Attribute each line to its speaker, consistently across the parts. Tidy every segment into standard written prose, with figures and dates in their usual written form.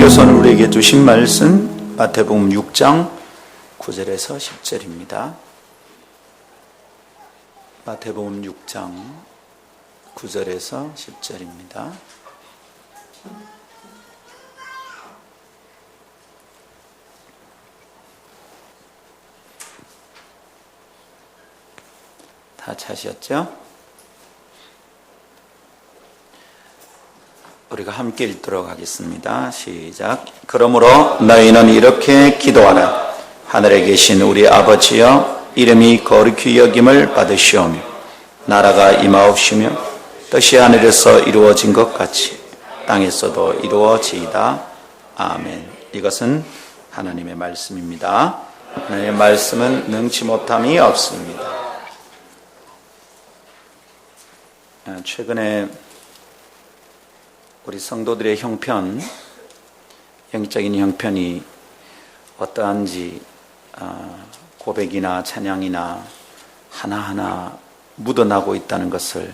Speaker 1: 하나님께서 오늘 우리에게 주신 말씀 마태복음 6장 9절에서 10절입니다. 마태복음 6장 9절에서 10절입니다. 다 찾으셨죠? 우리가 함께 읽도록 하겠습니다. 시작. 그러므로 너희는 이렇게 기도하라. 하늘에 계신 우리 아버지여, 이름이 거룩히 여김을 받으시오며 나라가 임하옵시며 뜻이 하늘에서 이루어진 것 같이 땅에서도 이루어지이다. 아멘. 이것은 하나님의 말씀입니다. 하나님의 말씀은 능치 못함이 없습니다. 최근에 우리 성도들의 형편, 영적인 형편이 어떠한지 고백이나 찬양이나 하나하나 묻어나고 있다는 것을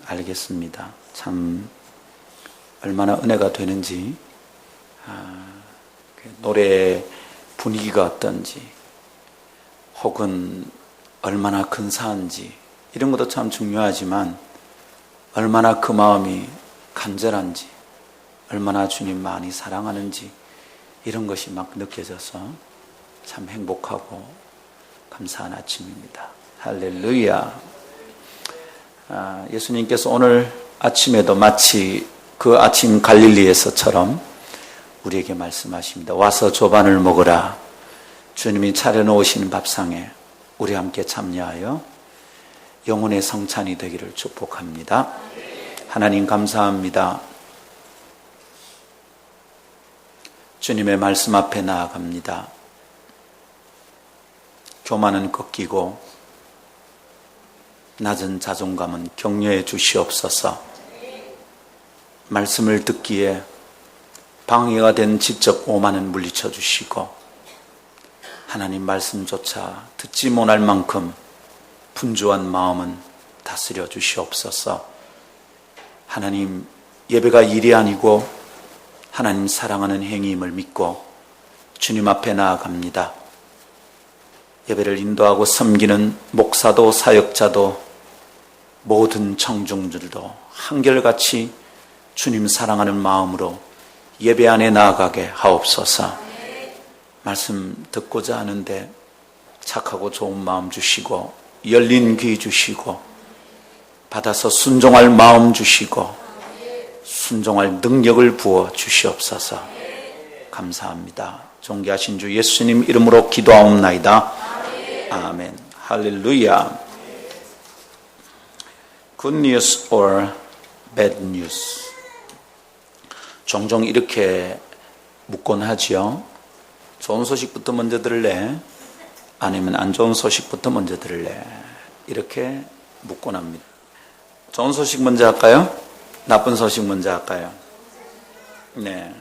Speaker 1: 알겠습니다. 참 얼마나 은혜가 되는지, 노래의 분위기가 어떤지, 혹은 얼마나 근사한지 이런 것도 참 중요하지만 얼마나 그 마음이 간절한지, 얼마나 주님 많이 사랑하는지 이런 것이 막 느껴져서 참 행복하고 감사한 아침입니다. 할렐루야. 예수님께서 오늘 아침에도 마치 그 아침 갈릴리에서처럼 우리에게 말씀하십니다. 와서 조반을 먹으라. 주님이 차려놓으시는 밥상에 우리 함께 참여하여 영혼의 성찬이 되기를 축복합니다. 하나님 감사합니다. 주님의 말씀 앞에 나아갑니다. 교만은 꺾이고 낮은 자존감은 격려해 주시옵소서. 말씀을 듣기에 방해가 된 지적 오만은 물리쳐 주시고 하나님 말씀조차 듣지 못할 만큼 분주한 마음은 다스려 주시옵소서. 하나님, 예배가 일이 아니고 하나님 사랑하는 행위임을 믿고 주님 앞에 나아갑니다. 예배를 인도하고 섬기는 목사도 사역자도 모든 청중들도 한결같이 주님 사랑하는 마음으로 예배 안에 나아가게 하옵소서. 말씀 듣고자 하는데 착하고 좋은 마음 주시고 열린 귀 주시고 받아서 순종할 마음 주시고 순종할 능력을 부어 주시옵소서. 감사합니다. 존귀하신 주 예수님 이름으로 기도하옵나이다. 아멘. 할렐루야. Good news or bad news? 종종 이렇게 묻곤 하지요. 좋은 소식부터 먼저 들을래? 아니면 안 좋은 소식부터 먼저 들을래? 이렇게 묻곤 합니다. 좋은 소식 먼저 할까요? 나쁜 소식 먼저 할까요? 네.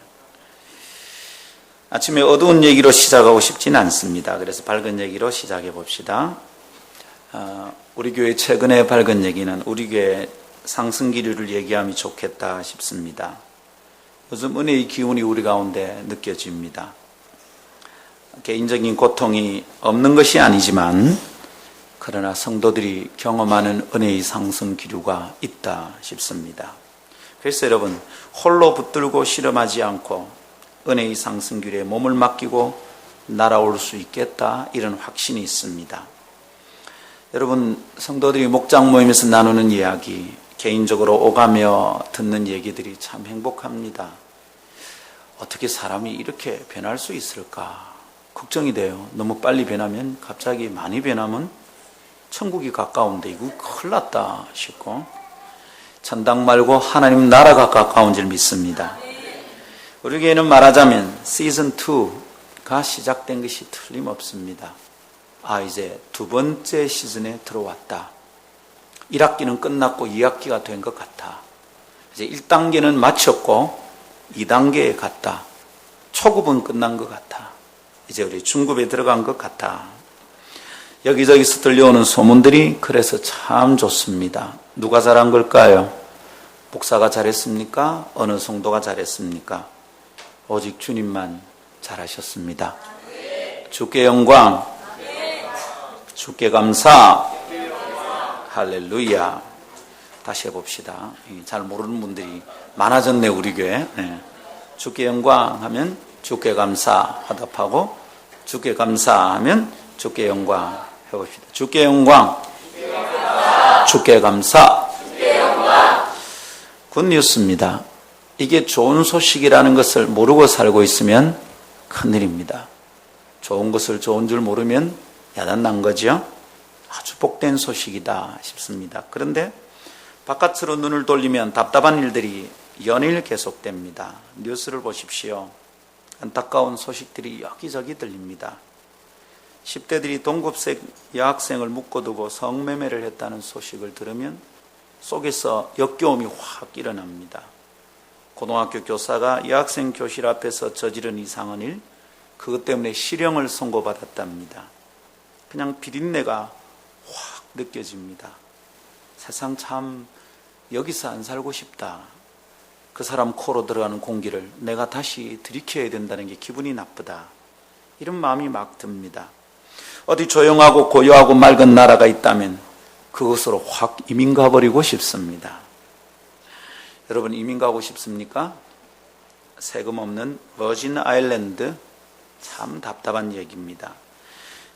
Speaker 1: 아침에 어두운 얘기로 시작하고 싶지는 않습니다. 그래서 밝은 얘기로 시작해 봅시다. 우리 교회 최근에 밝은 얘기는 우리 교회 상승 기류를 얘기하면 좋겠다 싶습니다. 요즘 은혜의 기운이 우리 가운데 느껴집니다. 개인적인 고통이 없는 것이 아니지만 그러나 성도들이 경험하는 은혜의 상승 기류가 있다 싶습니다. 그래서 여러분, 홀로 붙들고 실험하지 않고 은혜의 상승 기류에 몸을 맡기고 날아올 수 있겠다, 이런 확신이 있습니다. 여러분, 성도들이 목장 모임에서 나누는 이야기, 개인적으로 오가며 듣는 얘기들이 참 행복합니다. 어떻게 사람이 이렇게 변할 수 있을까 걱정이 돼요. 너무 빨리 변하면, 갑자기 많이 변하면 천국이 가까운데 이거 큰일 났다 싶고, 천당 말고 하나님 나라가 가까운 줄 믿습니다. 우리 교회는 말하자면 시즌 2가 시작된 것이 틀림없습니다. 이제 두 번째 시즌에 들어왔다. 1학기는 끝났고 2학기가 된 것 같아. 이제 1단계는 마쳤고 2단계에 갔다. 초급은 끝난 것 같아. 이제 우리 중급에 들어간 것 같아. 여기저기서 들려오는 소문들이 그래서 참 좋습니다. 누가 잘한 걸까요? 목사가 잘했습니까? 어느 성도가 잘했습니까? 오직 주님만 잘하셨습니다. 주께 영광, 주께 감사, 할렐루야. 다시 해봅시다. 잘 모르는 분들이 많아졌네 우리 교회. 네. 주께 영광 하면 주께 감사 화답하고, 주께 감사하면 주께 영광 해봅시다. 주께 영광, 주께 감사. 굿뉴스입니다. 이게 좋은 소식이라는 것을 모르고 살고 있으면 큰일입니다. 좋은 것을 좋은 줄 모르면 야단난 거죠. 아주 복된 소식이다 싶습니다. 그런데 바깥으로 눈을 돌리면 답답한 일들이 연일 계속됩니다. 뉴스를 보십시오. 안타까운 소식들이 여기저기 들립니다. 10대들이 동급생 여학생을 묶어두고 성매매를 했다는 소식을 들으면 속에서 역겨움이 확 일어납니다. 고등학교 교사가 여학생 교실 앞에서 저지른 이상한 일, 그것 때문에 실형을 선고받았답니다. 그냥 비린내가 확 느껴집니다. 세상 참 여기서 안 살고 싶다. 그 사람 코로 들어가는 공기를 내가 다시 들이켜야 된다는 게 기분이 나쁘다. 이런 마음이 막 듭니다. 어디 조용하고 고요하고 맑은 나라가 있다면 그것으로 확 이민 가버리고 싶습니다. 여러분 이민 가고 싶습니까? 세금 없는 버진 아일랜드, 참 답답한 얘기입니다.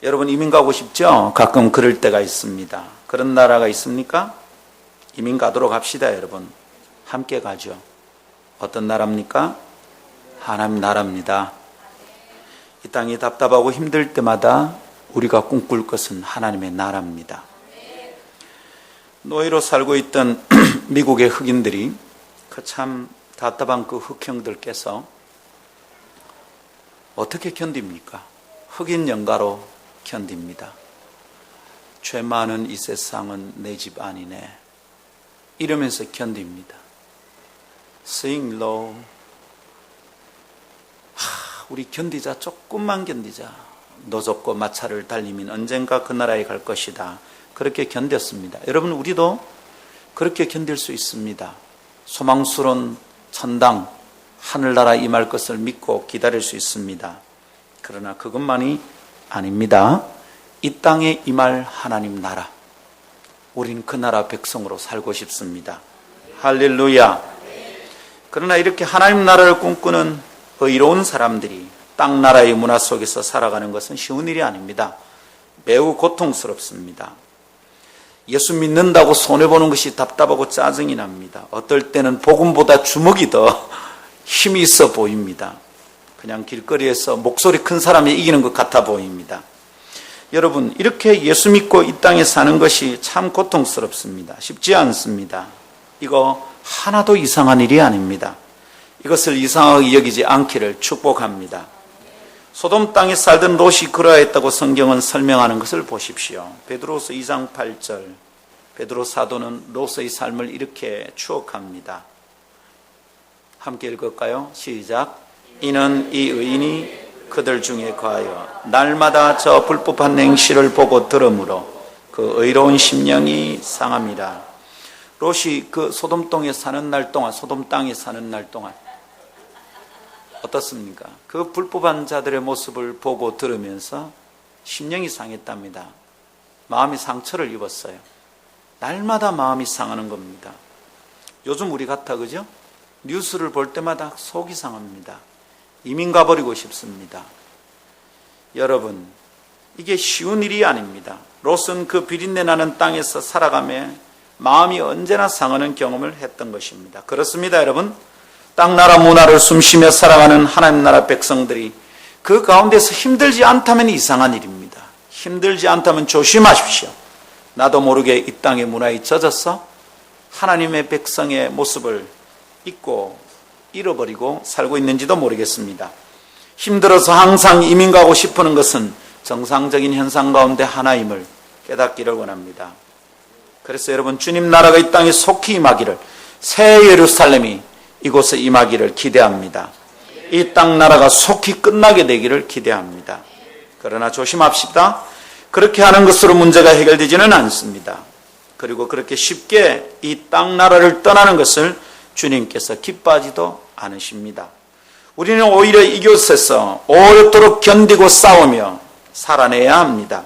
Speaker 1: 여러분 이민 가고 싶죠? 가끔 그럴 때가 있습니다. 그런 나라가 있습니까? 이민 가도록 합시다. 여러분 함께 가죠. 어떤 나라입니까? 하나님 나라입니다. 이 땅이 답답하고 힘들 때마다 우리가 꿈꿀 것은 하나님의 나라입니다. 노예로 살고 있던 미국의 흑인들이 그 참 답답한 그 흑형들께서 어떻게 견딥니까? 흑인 영가로 견딥니다. 죄 많은 이 세상은 내 집 아니네, 이러면서 견딥니다. Sing low. 우리 견디자, 조금만 견디자. 노젓고 마차를 달리면 언젠가 그 나라에 갈 것이다. 그렇게 견뎠습니다. 여러분 우리도 그렇게 견딜 수 있습니다. 소망스러운 천당, 하늘나라 임할 것을 믿고 기다릴 수 있습니다. 그러나 그것만이 아닙니다. 이 땅에 임할 하나님 나라, 우린 그 나라 백성으로 살고 싶습니다. 할렐루야. 그러나 이렇게 하나님 나라를 꿈꾸는 의로운 사람들이 땅 나라의 문화 속에서 살아가는 것은 쉬운 일이 아닙니다. 매우 고통스럽습니다. 예수 믿는다고 손해보는 것이 답답하고 짜증이 납니다. 어떨 때는 복음보다 주먹이 더 힘이 있어 보입니다. 그냥 길거리에서 목소리 큰 사람이 이기는 것 같아 보입니다. 여러분 이렇게 예수 믿고 이 땅에 사는 것이 참 고통스럽습니다. 쉽지 않습니다. 이거 하나도 이상한 일이 아닙니다. 이것을 이상하게 여기지 않기를 축복합니다. 소돔 땅에 살던 롯이 그러했다고 성경은 설명하는 것을 보십시오. 베드로서 2장 8절, 베드로 사도는 롯의 삶을 이렇게 추억합니다. 함께 읽을까요? 시작. 이는 이 의인이 그들 중에 거하여 날마다 저 불법한 행실을 보고 들으므로 그 의로운 심령이 상함이라. 롯이 그 소돔 땅에 사는 날 동안, 소돔 땅에 사는 날 동안 어떻습니까? 그 불법한 자들의 모습을 보고 들으면서 심령이 상했답니다. 마음이 상처를 입었어요. 날마다 마음이 상하는 겁니다. 요즘 우리 같아, 그죠? 뉴스를 볼 때마다 속이 상합니다. 이민 가버리고 싶습니다. 여러분, 이게 쉬운 일이 아닙니다. 롯은 그 비린내 나는 땅에서 살아가며 마음이 언제나 상하는 경험을 했던 것입니다. 그렇습니다, 여러분. 땅나라 문화를 숨쉬며 살아가는 하나님 나라 백성들이 그 가운데서 힘들지 않다면 이상한 일입니다. 힘들지 않다면 조심하십시오. 나도 모르게 이 땅의 문화에 젖어서 하나님의 백성의 모습을 잊고 잃어버리고 살고 있는지도 모르겠습니다. 힘들어서 항상 이민 가고 싶어하는 것은 정상적인 현상 가운데 하나임을 깨닫기를 원합니다. 그래서 여러분 주님 나라가 이 땅에 속히 임하기를, 새 예루살렘이 이곳에 임하기를 기대합니다. 이 땅 나라가 속히 끝나게 되기를 기대합니다. 그러나 조심합시다. 그렇게 하는 것으로 문제가 해결되지는 않습니다. 그리고 그렇게 쉽게 이 땅 나라를 떠나는 것을 주님께서 기뻐하지도 않으십니다. 우리는 오히려 이곳에서 오랫도록 견디고 싸우며 살아내야 합니다.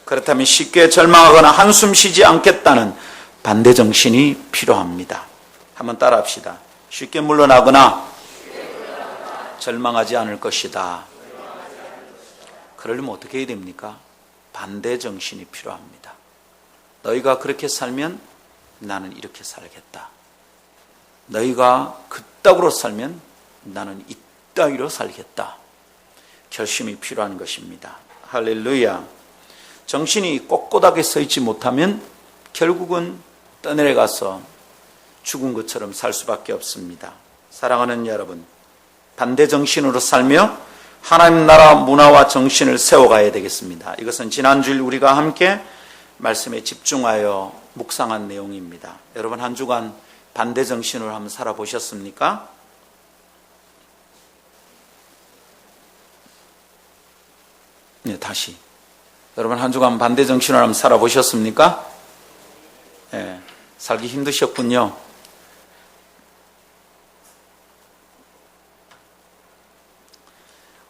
Speaker 1: 그렇다면 쉽게 절망하거나 한숨 쉬지 않겠다는 반대 정신이 필요합니다. 한번 따라합시다. 쉽게 물러나거나 절망하지 않을 것이다. 그러려면 어떻게 해야 됩니까? 반대 정신이 필요합니다. 너희가 그렇게 살면 나는 이렇게 살겠다. 너희가 그따구로 살면 나는 이따위로 살겠다. 결심이 필요한 것입니다. 할렐루야. 정신이 꼿꼿하게 서 있지 못하면 결국은 떠내려가서 죽은 것처럼 살 수밖에 없습니다. 사랑하는 여러분, 반대 정신으로 살며 하나님 나라 문화와 정신을 세워가야 되겠습니다. 이것은 지난주일 우리가 함께 말씀에 집중하여 묵상한 내용입니다. 여러분 한 주간 반대 정신으로 한번 살아보셨습니까? 네, 다시. 여러분 한 주간 반대 정신으로 한번 살아보셨습니까? 네, 살기 힘드셨군요.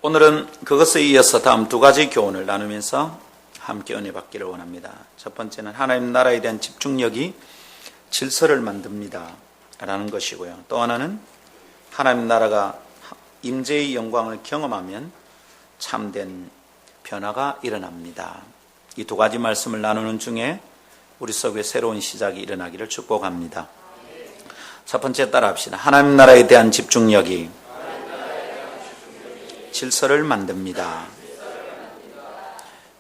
Speaker 1: 오늘은 그것에 이어서 다음 두 가지 교훈을 나누면서 함께 은혜 받기를 원합니다. 첫 번째는 하나님 나라에 대한 집중력이 질서를 만듭니다 라는 것이고요. 또 하나는 하나님 나라가 임재의 영광을 경험하면 참된 변화가 일어납니다. 이 두 가지 말씀을 나누는 중에 우리 속에 새로운 시작이 일어나기를 축복합니다. 첫 번째 따라합시다. 하나님 나라에 대한 집중력이 질서를 만듭니다.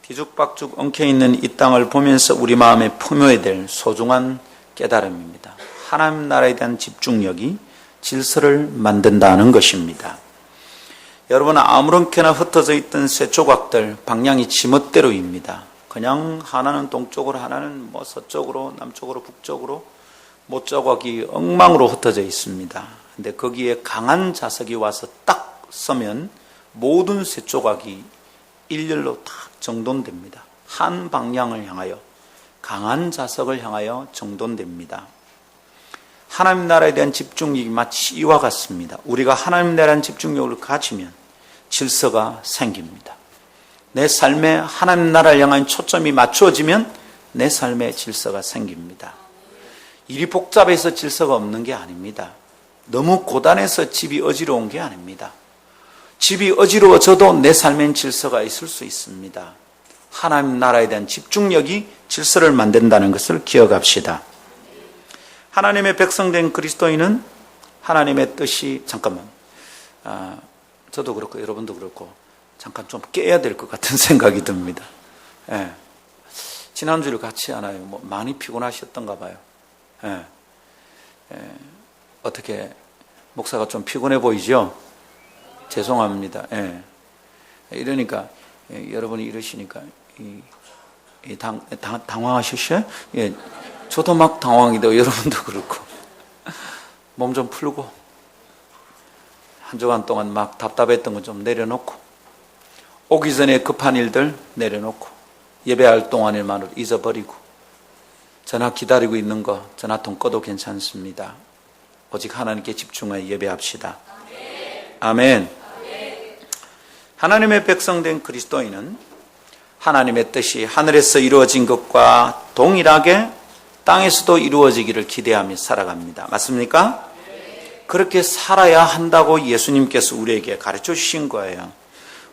Speaker 1: 뒤죽박죽 엉켜있는 이 땅을 보면서 우리 마음에 품어야 될 소중한 깨달음입니다. 하나님 나라에 대한 집중력이 질서를 만든다는 것입니다. 여러분 아무렇게나 흩어져 있던 새 조각들 방향이 지멋대로입니다. 그냥 하나는 동쪽으로 하나는 서쪽으로 남쪽으로 북쪽으로 못조각이 엉망으로 흩어져 있습니다. 근데 거기에 강한 자석이 와서 딱 서면 모든 새 조각이 일렬로 딱 정돈됩니다. 한 방향을 향하여 강한 자석을 향하여 정돈됩니다. 하나님 나라에 대한 집중력이 마치 이와 같습니다. 우리가 하나님 나라에 대한 집중력을 가지면 질서가 생깁니다. 내 삶에 하나님 나라를 향한 초점이 맞추어지면 내 삶에 질서가 생깁니다. 일이 복잡해서 질서가 없는 게 아닙니다. 너무 고단해서 집이 어지러운 게 아닙니다. 집이 어지러워져도 내 삶엔 질서가 있을 수 있습니다. 하나님 나라에 대한 집중력이 질서를 만든다는 것을 기억합시다. 하나님의 백성된 그리스도인은 하나님의 뜻이 저도 그렇고 여러분도 그렇고 잠깐 좀 깨야 될 것 같은 생각이 듭니다. 예. 지난주를 같이 하나요? 많이 피곤하셨던가 봐요. 예. 어떻게 목사가 좀 피곤해 보이죠? 죄송합니다. 예. 이러니까 여러분이 이러시니까 당황하셨어요? 예. 저도 막 당황이고 여러분도 그렇고 몸 좀 풀고 한 주간 동안 막 답답했던 거 좀 내려놓고 오기 전에 급한 일들 내려놓고 예배할 동안에만으로 잊어버리고 전화 기다리고 있는 거 전화통 꺼도 괜찮습니다. 오직 하나님께 집중하여 예배합시다. 아멘. 하나님의 백성된 그리스도인은 하나님의 뜻이 하늘에서 이루어진 것과 동일하게 땅에서도 이루어지기를 기대하며 살아갑니다. 맞습니까? 그렇게 살아야 한다고 예수님께서 우리에게 가르쳐 주신 거예요.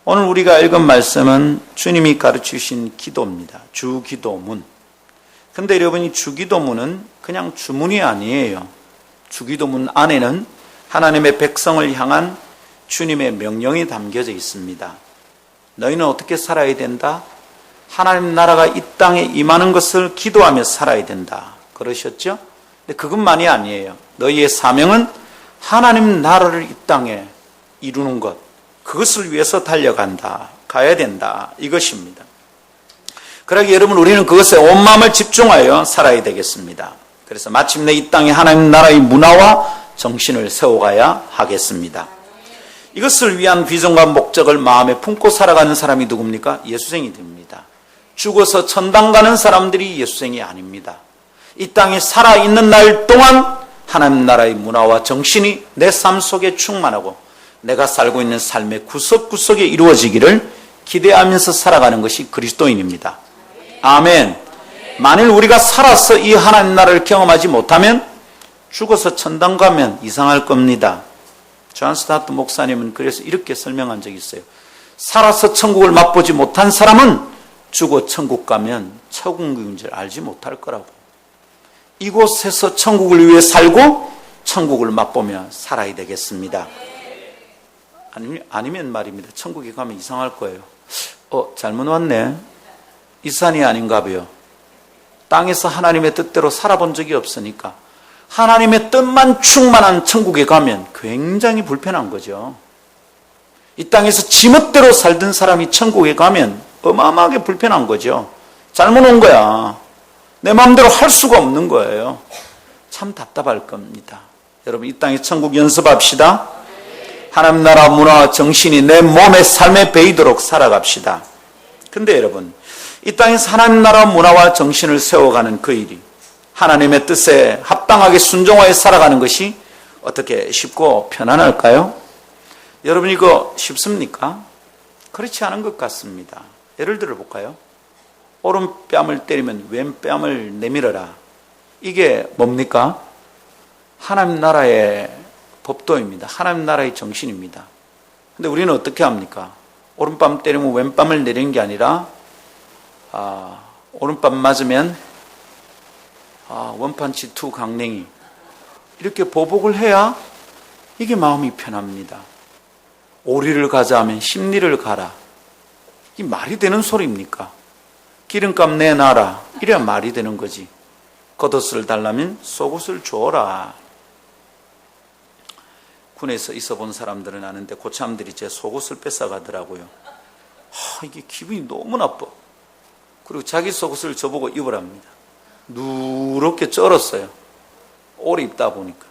Speaker 1: 오늘 우리가 읽은 말씀은 주님이 가르쳐 주신 기도입니다. 주기도문. 근데 여러분이 주기도문은 그냥 주문이 아니에요. 주기도문 안에는 하나님의 백성을 향한 주님의 명령이 담겨져 있습니다. 너희는 어떻게 살아야 된다? 하나님 나라가 이 땅에 임하는 것을 기도하며 살아야 된다. 그러셨죠? 근데 그것만이 아니에요. 너희의 사명은 하나님 나라를 이 땅에 이루는 것, 그것을 위해서 달려간다. 가야 된다. 이것입니다. 그러기 여러분 우리는 그것에 온 마음을 집중하여 살아야 되겠습니다. 그래서 마침내 이 땅에 하나님 나라의 문화와 정신을 세워가야 하겠습니다. 이것을 위한 비전과 목적을 마음에 품고 살아가는 사람이 누굽니까? 예수생이 됩니다. 죽어서 천당 가는 사람들이 예수생이 아닙니다. 이 땅에 살아있는 날 동안 하나님 나라의 문화와 정신이 내 삶 속에 충만하고 내가 살고 있는 삶의 구석구석에 이루어지기를 기대하면서 살아가는 것이 그리스도인입니다. 아멘. 만일 우리가 살아서 이 하나님 나라를 경험하지 못하면 죽어서 천당 가면 이상할 겁니다. 존 스타트 목사님은 그래서 이렇게 설명한 적이 있어요. 살아서 천국을 맛보지 못한 사람은 죽어 천국 가면 천국인 줄 알지 못할 거라고. 이곳에서 천국을 위해 살고 천국을 맛보며 살아야 되겠습니다. 아니면 말입니다. 천국에 가면 이상할 거예요. 잘못 왔네. 이 산이 아닌가 봐요. 땅에서 하나님의 뜻대로 살아본 적이 없으니까 하나님의 뜻만 충만한 천국에 가면 굉장히 불편한 거죠. 이 땅에서 지멋대로 살던 사람이 천국에 가면 어마어마하게 불편한 거죠. 잘못 온 거야. 내 마음대로 할 수가 없는 거예요. 참 답답할 겁니다. 여러분, 이 땅에 천국 연습합시다. 하나님 나라 문화와 정신이 내 몸의 삶에 배이도록 살아갑시다. 근데 여러분, 이 땅에서 하나님 나라 문화와 정신을 세워가는 그 일이 하나님의 뜻에 합당하게 순종하여 살아가는 것이 어떻게 쉽고 편안할까요? 여러분, 이거 쉽습니까? 그렇지 않은 것 같습니다. 예를 들어 볼까요? 오른뺨을 때리면 왼뺨을 내밀어라. 이게 뭡니까? 하나님 나라의 법도입니다. 하나님 나라의 정신입니다. 근데 우리는 어떻게 합니까? 오른뺨 때리면 왼뺨을 내리는 게 아니라 오른뺨 맞으면 원판치 투 강냉이 이렇게 보복을 해야 이게 마음이 편합니다. 오리를 가자 하면 십리를 가라. 이게 말이 되는 소리입니까? 기름값 내놔라. 이래야 말이 되는 거지. 겉옷을 달라면 속옷을 줘라. 군에서 있어 본 사람들은 아는데 고참들이 제 속옷을 뺏어가더라고요. 이게 기분이 너무 나빠. 그리고 자기 속옷을 저보고 입으랍니다. 누렇게 쩔었어요. 오래 입다 보니까.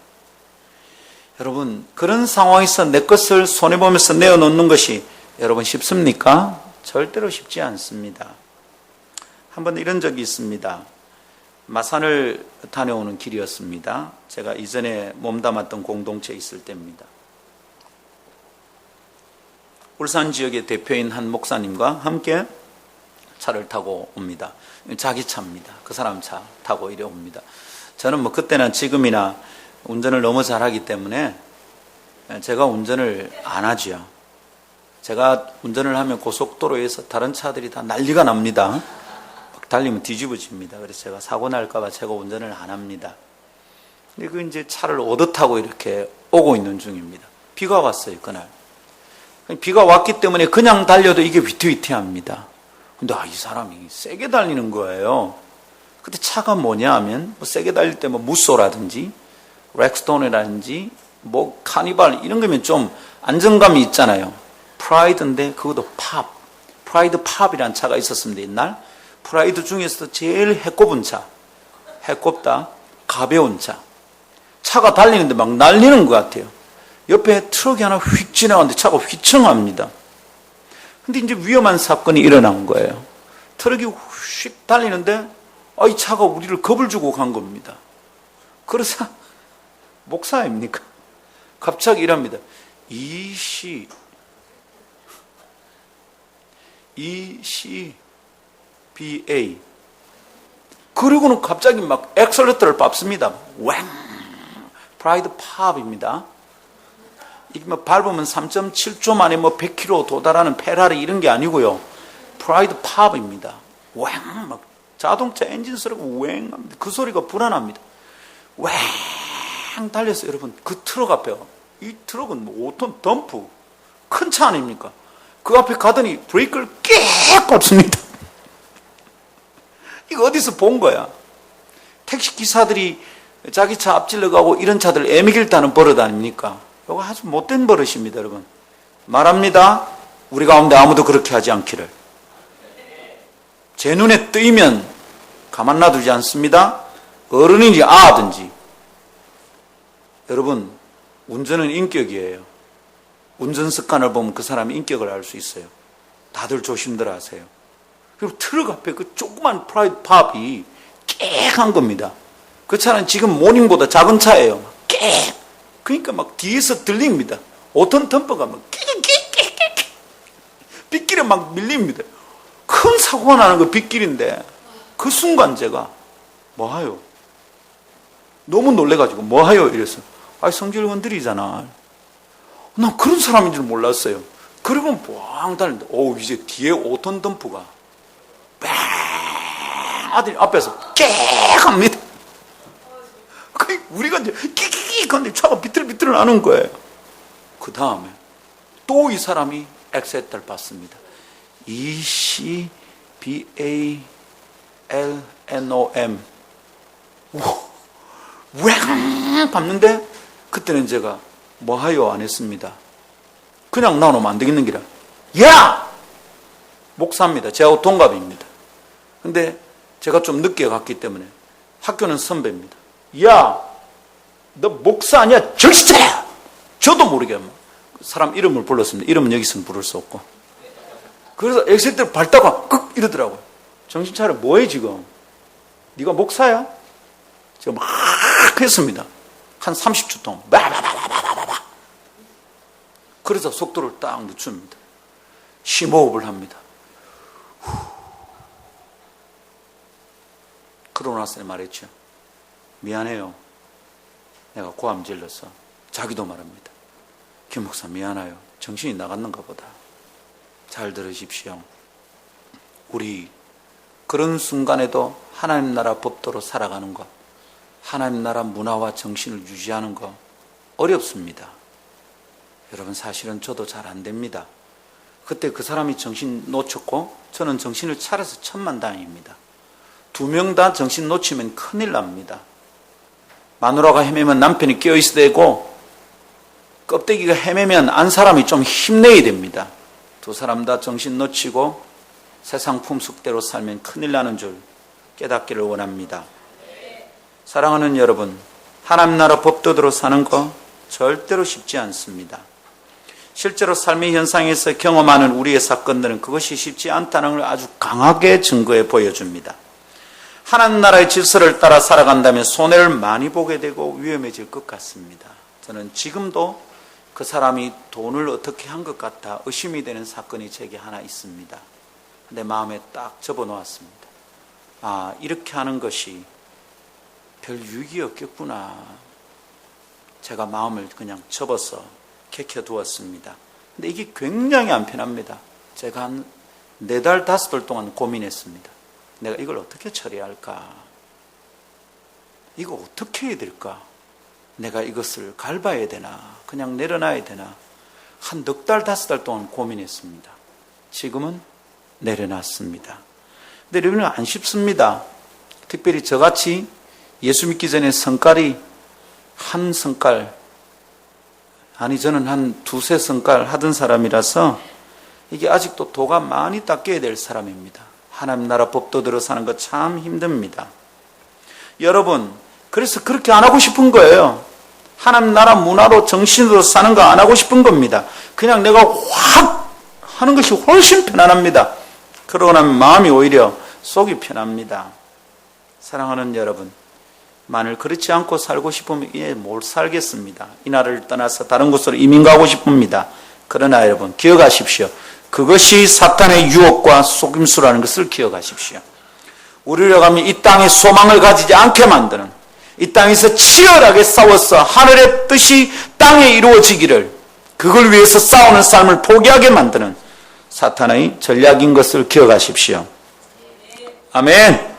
Speaker 1: 여러분, 그런 상황에서 내 것을 손해보면서 내어놓는 것이 여러분 쉽습니까? 절대로 쉽지 않습니다. 한번 이런 적이 있습니다. 마산을 다녀오는 길이었습니다. 제가 이전에 몸담았던 공동체에 있을 때입니다. 울산 지역의 대표인 한 목사님과 함께 차를 타고 옵니다. 자기 차입니다. 그 사람 차 타고 이래 옵니다. 저는 뭐 그때나 지금이나 운전을 너무 잘하기 때문에 제가 운전을 안 하죠. 제가 운전을 하면 고속도로에서 다른 차들이 다 난리가 납니다. 막 달리면 뒤집어집니다. 그래서 제가 사고 날까봐 제가 운전을 안 합니다. 근데 그 이제 차를 오듯 타고 이렇게 오고 있는 중입니다. 비가 왔어요, 그날. 비가 왔기 때문에 그냥 달려도 이게 위태위태합니다. 근데 이 사람이 세게 달리는 거예요. 근데 차가 뭐냐 하면 뭐 세게 달릴 때 뭐 무쏘라든지 렉스톤이라든지 뭐 카니발 이런 거면 좀 안정감이 있잖아요. 프라이드인데 그것도 프라이드 팝이라는 차가 있었습니다. 옛날 프라이드 중에서도 제일 해꼽은 차, 해꼽다 가벼운 차. 차가 달리는데 막 날리는 것 같아요. 옆에 트럭이 하나 휙 지나가는데 차가 휘청합니다. 근데 이제 위험한 사건이 일어난 거예요. 트럭이 휙 달리는데 이 차가 우리를 겁을 주고 간 겁니다. 그래서 목사입니까? 갑자기 이랍니다. ECBA 그리고는 갑자기 막 엑셀레터를 밟습니다. 왕 프라이드 팝입니다. 이게 뭐 밟으면 3.7초 만에 뭐 100km 도달하는 페라리 이런 게 아니고요. 프라이드 팝입니다. 왕 막 자동차 엔진 소리가 왕 합니다. 그 소리가 불안합니다. 왕 달려서 여러분 그 트럭 앞에요. 이 트럭은 뭐 5톤 덤프 큰 차 아닙니까? 그 앞에 가더니 브레이크를 깨 밟습니다. 이거 어디서 본 거야? 택시 기사들이 자기 차 앞질러 가고 이런 차들 애미길 타는 버릇 아닙니까? 이거 아주 못된 버릇입니다, 여러분. 말합니다. 우리 가운데 아무도 그렇게 하지 않기를. 제 눈에 뜨이면 가만 놔두지 않습니다. 어른인지 아든지. 여러분, 운전은 인격이에요. 운전 습관을 보면 그 사람의 인격을 알 수 있어요. 다들 조심들 하세요. 그리고 트럭 앞에 그 조그만 프라이드 팝이 깨한 겁니다. 그 차는 지금 모닝보다 작은 차예요. 깨! 그러니까 막 뒤에서 들립니다. 5톤 덤퍼가 막 끼끼끼끼끼 빗길에 막 밀립니다. 큰 사고가 나는 거 빗길인데 그 순간 제가 뭐하요? 너무 놀래가지고 뭐하요? 이랬어. 아니 성질 건드리잖아. 난 그런 사람인 줄 몰랐어요. 그러면 뻥 달리는데 이제 뒤에 5톤 덤프가 뺑 아들이 앞에서 깨 합니다. 우리가 이제 끼끼끼 근데 차가 비틀비틀 나는 거예요. 그 다음에 또 이 사람이 엑셀을 받습니다. ECBALNOM 왱 밟는데 그때는 제가 뭐하요 안 했습니다. 그냥 나오면 안 되겠는 기라. 야! 목사입니다. 제하고 동갑입니다. 근데 제가 좀 늦게 갔기 때문에 학교는 선배입니다. 야! 너 목사 아니야? 정신 차려! 저도 모르게 사람 이름을 불렀습니다. 이름은 여기서는 부를 수 없고. 그래서 엑셀대로 밟다가 끄 이러더라고요. 정신 차려. 뭐해 지금? 네가 목사야? 제가 막 했습니다. 한 30초 동안 바바바바바바바. 그래서 속도를 딱 늦춥니다. 심호흡을 합니다. 그러고 나서 말했죠. 미안해요. 내가 고함 질렀어. 자기도 말합니다. 김 목사 미안해요. 정신이 나갔는가 보다. 잘 들으십시오. 우리 그런 순간에도 하나님 나라 법도로 살아가는 것, 하나님 나라 문화와 정신을 유지하는 것 어렵습니다. 여러분 사실은 저도 잘 안 됩니다. 그때 그 사람이 정신 놓쳤고 저는 정신을 차려서 천만다행입니다. 2명 다 정신 놓치면 큰일 납니다. 마누라가 헤매면 남편이 깨어있어야 되고 껍데기가 헤매면 안 사람이 좀 힘내야 됩니다. 2 사람 다 정신 놓치고 세상 풍속대로 살면 큰일 나는 줄 깨닫기를 원합니다. 사랑하는 여러분, 하나님 나라 법도대로 사는 거 절대로 쉽지 않습니다. 실제로 삶의 현상에서 경험하는 우리의 사건들은 그것이 쉽지 않다는 걸 아주 강하게 증거해 보여줍니다. 하나님 나라의 질서를 따라 살아간다면 손해를 많이 보게 되고 위험해질 것 같습니다. 저는 지금도 그 사람이 돈을 어떻게 한 것 같아 의심이 되는 사건이 제게 하나 있습니다. 내 마음에 딱 접어놓았습니다. 아, 이렇게 하는 것이 별 유익이 없겠구나. 제가 마음을 그냥 접어서 캐켜두었습니다. 근데 이게 굉장히 안 편합니다. 제가 한 4달, 5달 동안 고민했습니다. 내가 이걸 어떻게 처리할까? 이거 어떻게 해야 될까? 내가 이것을 갈봐야 되나? 그냥 내려놔야 되나? 한 4달, 5달 동안 고민했습니다. 지금은 내려놨습니다. 근데 여러분은 안 쉽습니다. 특별히 저같이 예수 믿기 전에 성깔이 한 성깔, 아니 저는 한 2-3 성깔 하던 사람이라서 이게 아직도 도가 많이 닦여야 될 사람입니다. 하나님 나라 법도대로 사는 거 참 힘듭니다. 여러분, 그래서 그렇게 안 하고 싶은 거예요. 하나님 나라 문화로 정신으로 사는 거 안 하고 싶은 겁니다. 그냥 내가 확 하는 것이 훨씬 편안합니다. 그러고 나면 마음이 오히려 속이 편합니다. 사랑하는 여러분, 만일 그렇지 않고 살고 싶으면 못 살겠습니다. 이 나라를 떠나서 다른 곳으로 이민 가고 싶습니다. 그러나 여러분 기억하십시오. 그것이 사탄의 유혹과 속임수라는 것을 기억하십시오. 우리로 가면 이 땅에 소망을 가지지 않게 만드는, 이 땅에서 치열하게 싸워서 하늘의 뜻이 땅에 이루어지기를, 그걸 위해서 싸우는 삶을 포기하게 만드는 사탄의 전략인 것을 기억하십시오. 아멘.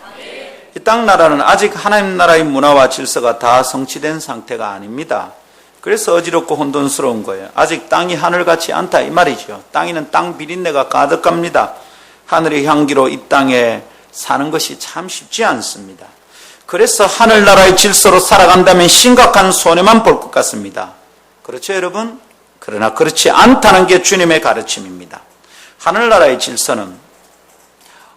Speaker 1: 이 땅 나라는 아직 하나님 나라의 문화와 질서가 다 성취된 상태가 아닙니다. 그래서 어지럽고 혼돈스러운 거예요. 아직 땅이 하늘 같지 않다 이 말이죠. 땅에는 땅 비린내가 가득합니다. 하늘의 향기로 이 땅에 사는 것이 참 쉽지 않습니다. 그래서 하늘나라의 질서로 살아간다면 심각한 손해만 볼 것 같습니다. 그렇죠 여러분? 그러나 그렇지 않다는 게 주님의 가르침입니다. 하늘나라의 질서는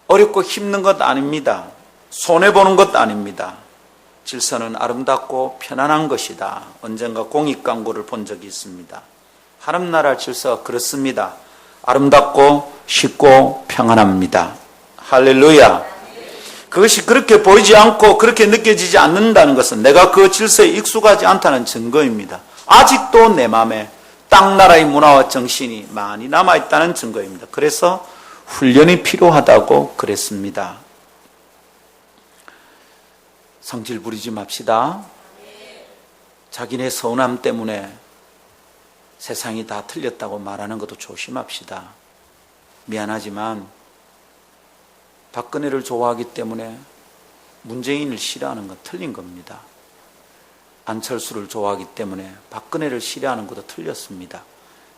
Speaker 1: 어렵고 힘든 것 아닙니다. 손해보는 것 아닙니다. 질서는 아름답고 편안한 것이다. 언젠가 공익 광고를 본 적이 있습니다. 하늘나라 질서가 그렇습니다. 아름답고 쉽고 평안합니다. 할렐루야. 그것이 그렇게 보이지 않고 그렇게 느껴지지 않는다는 것은 내가 그 질서에 익숙하지 않다는 증거입니다. 아직도 내 마음에 땅나라의 문화와 정신이 많이 남아있다는 증거입니다. 그래서 훈련이 필요하다고 그랬습니다. 성질 부리지 맙시다. 자기네 서운함 때문에 세상이 다 틀렸다고 말하는 것도 조심합시다. 미안하지만 박근혜를 좋아하기 때문에 문재인을 싫어하는 건 틀린 겁니다. 안철수를 좋아하기 때문에 박근혜를 싫어하는 것도 틀렸습니다.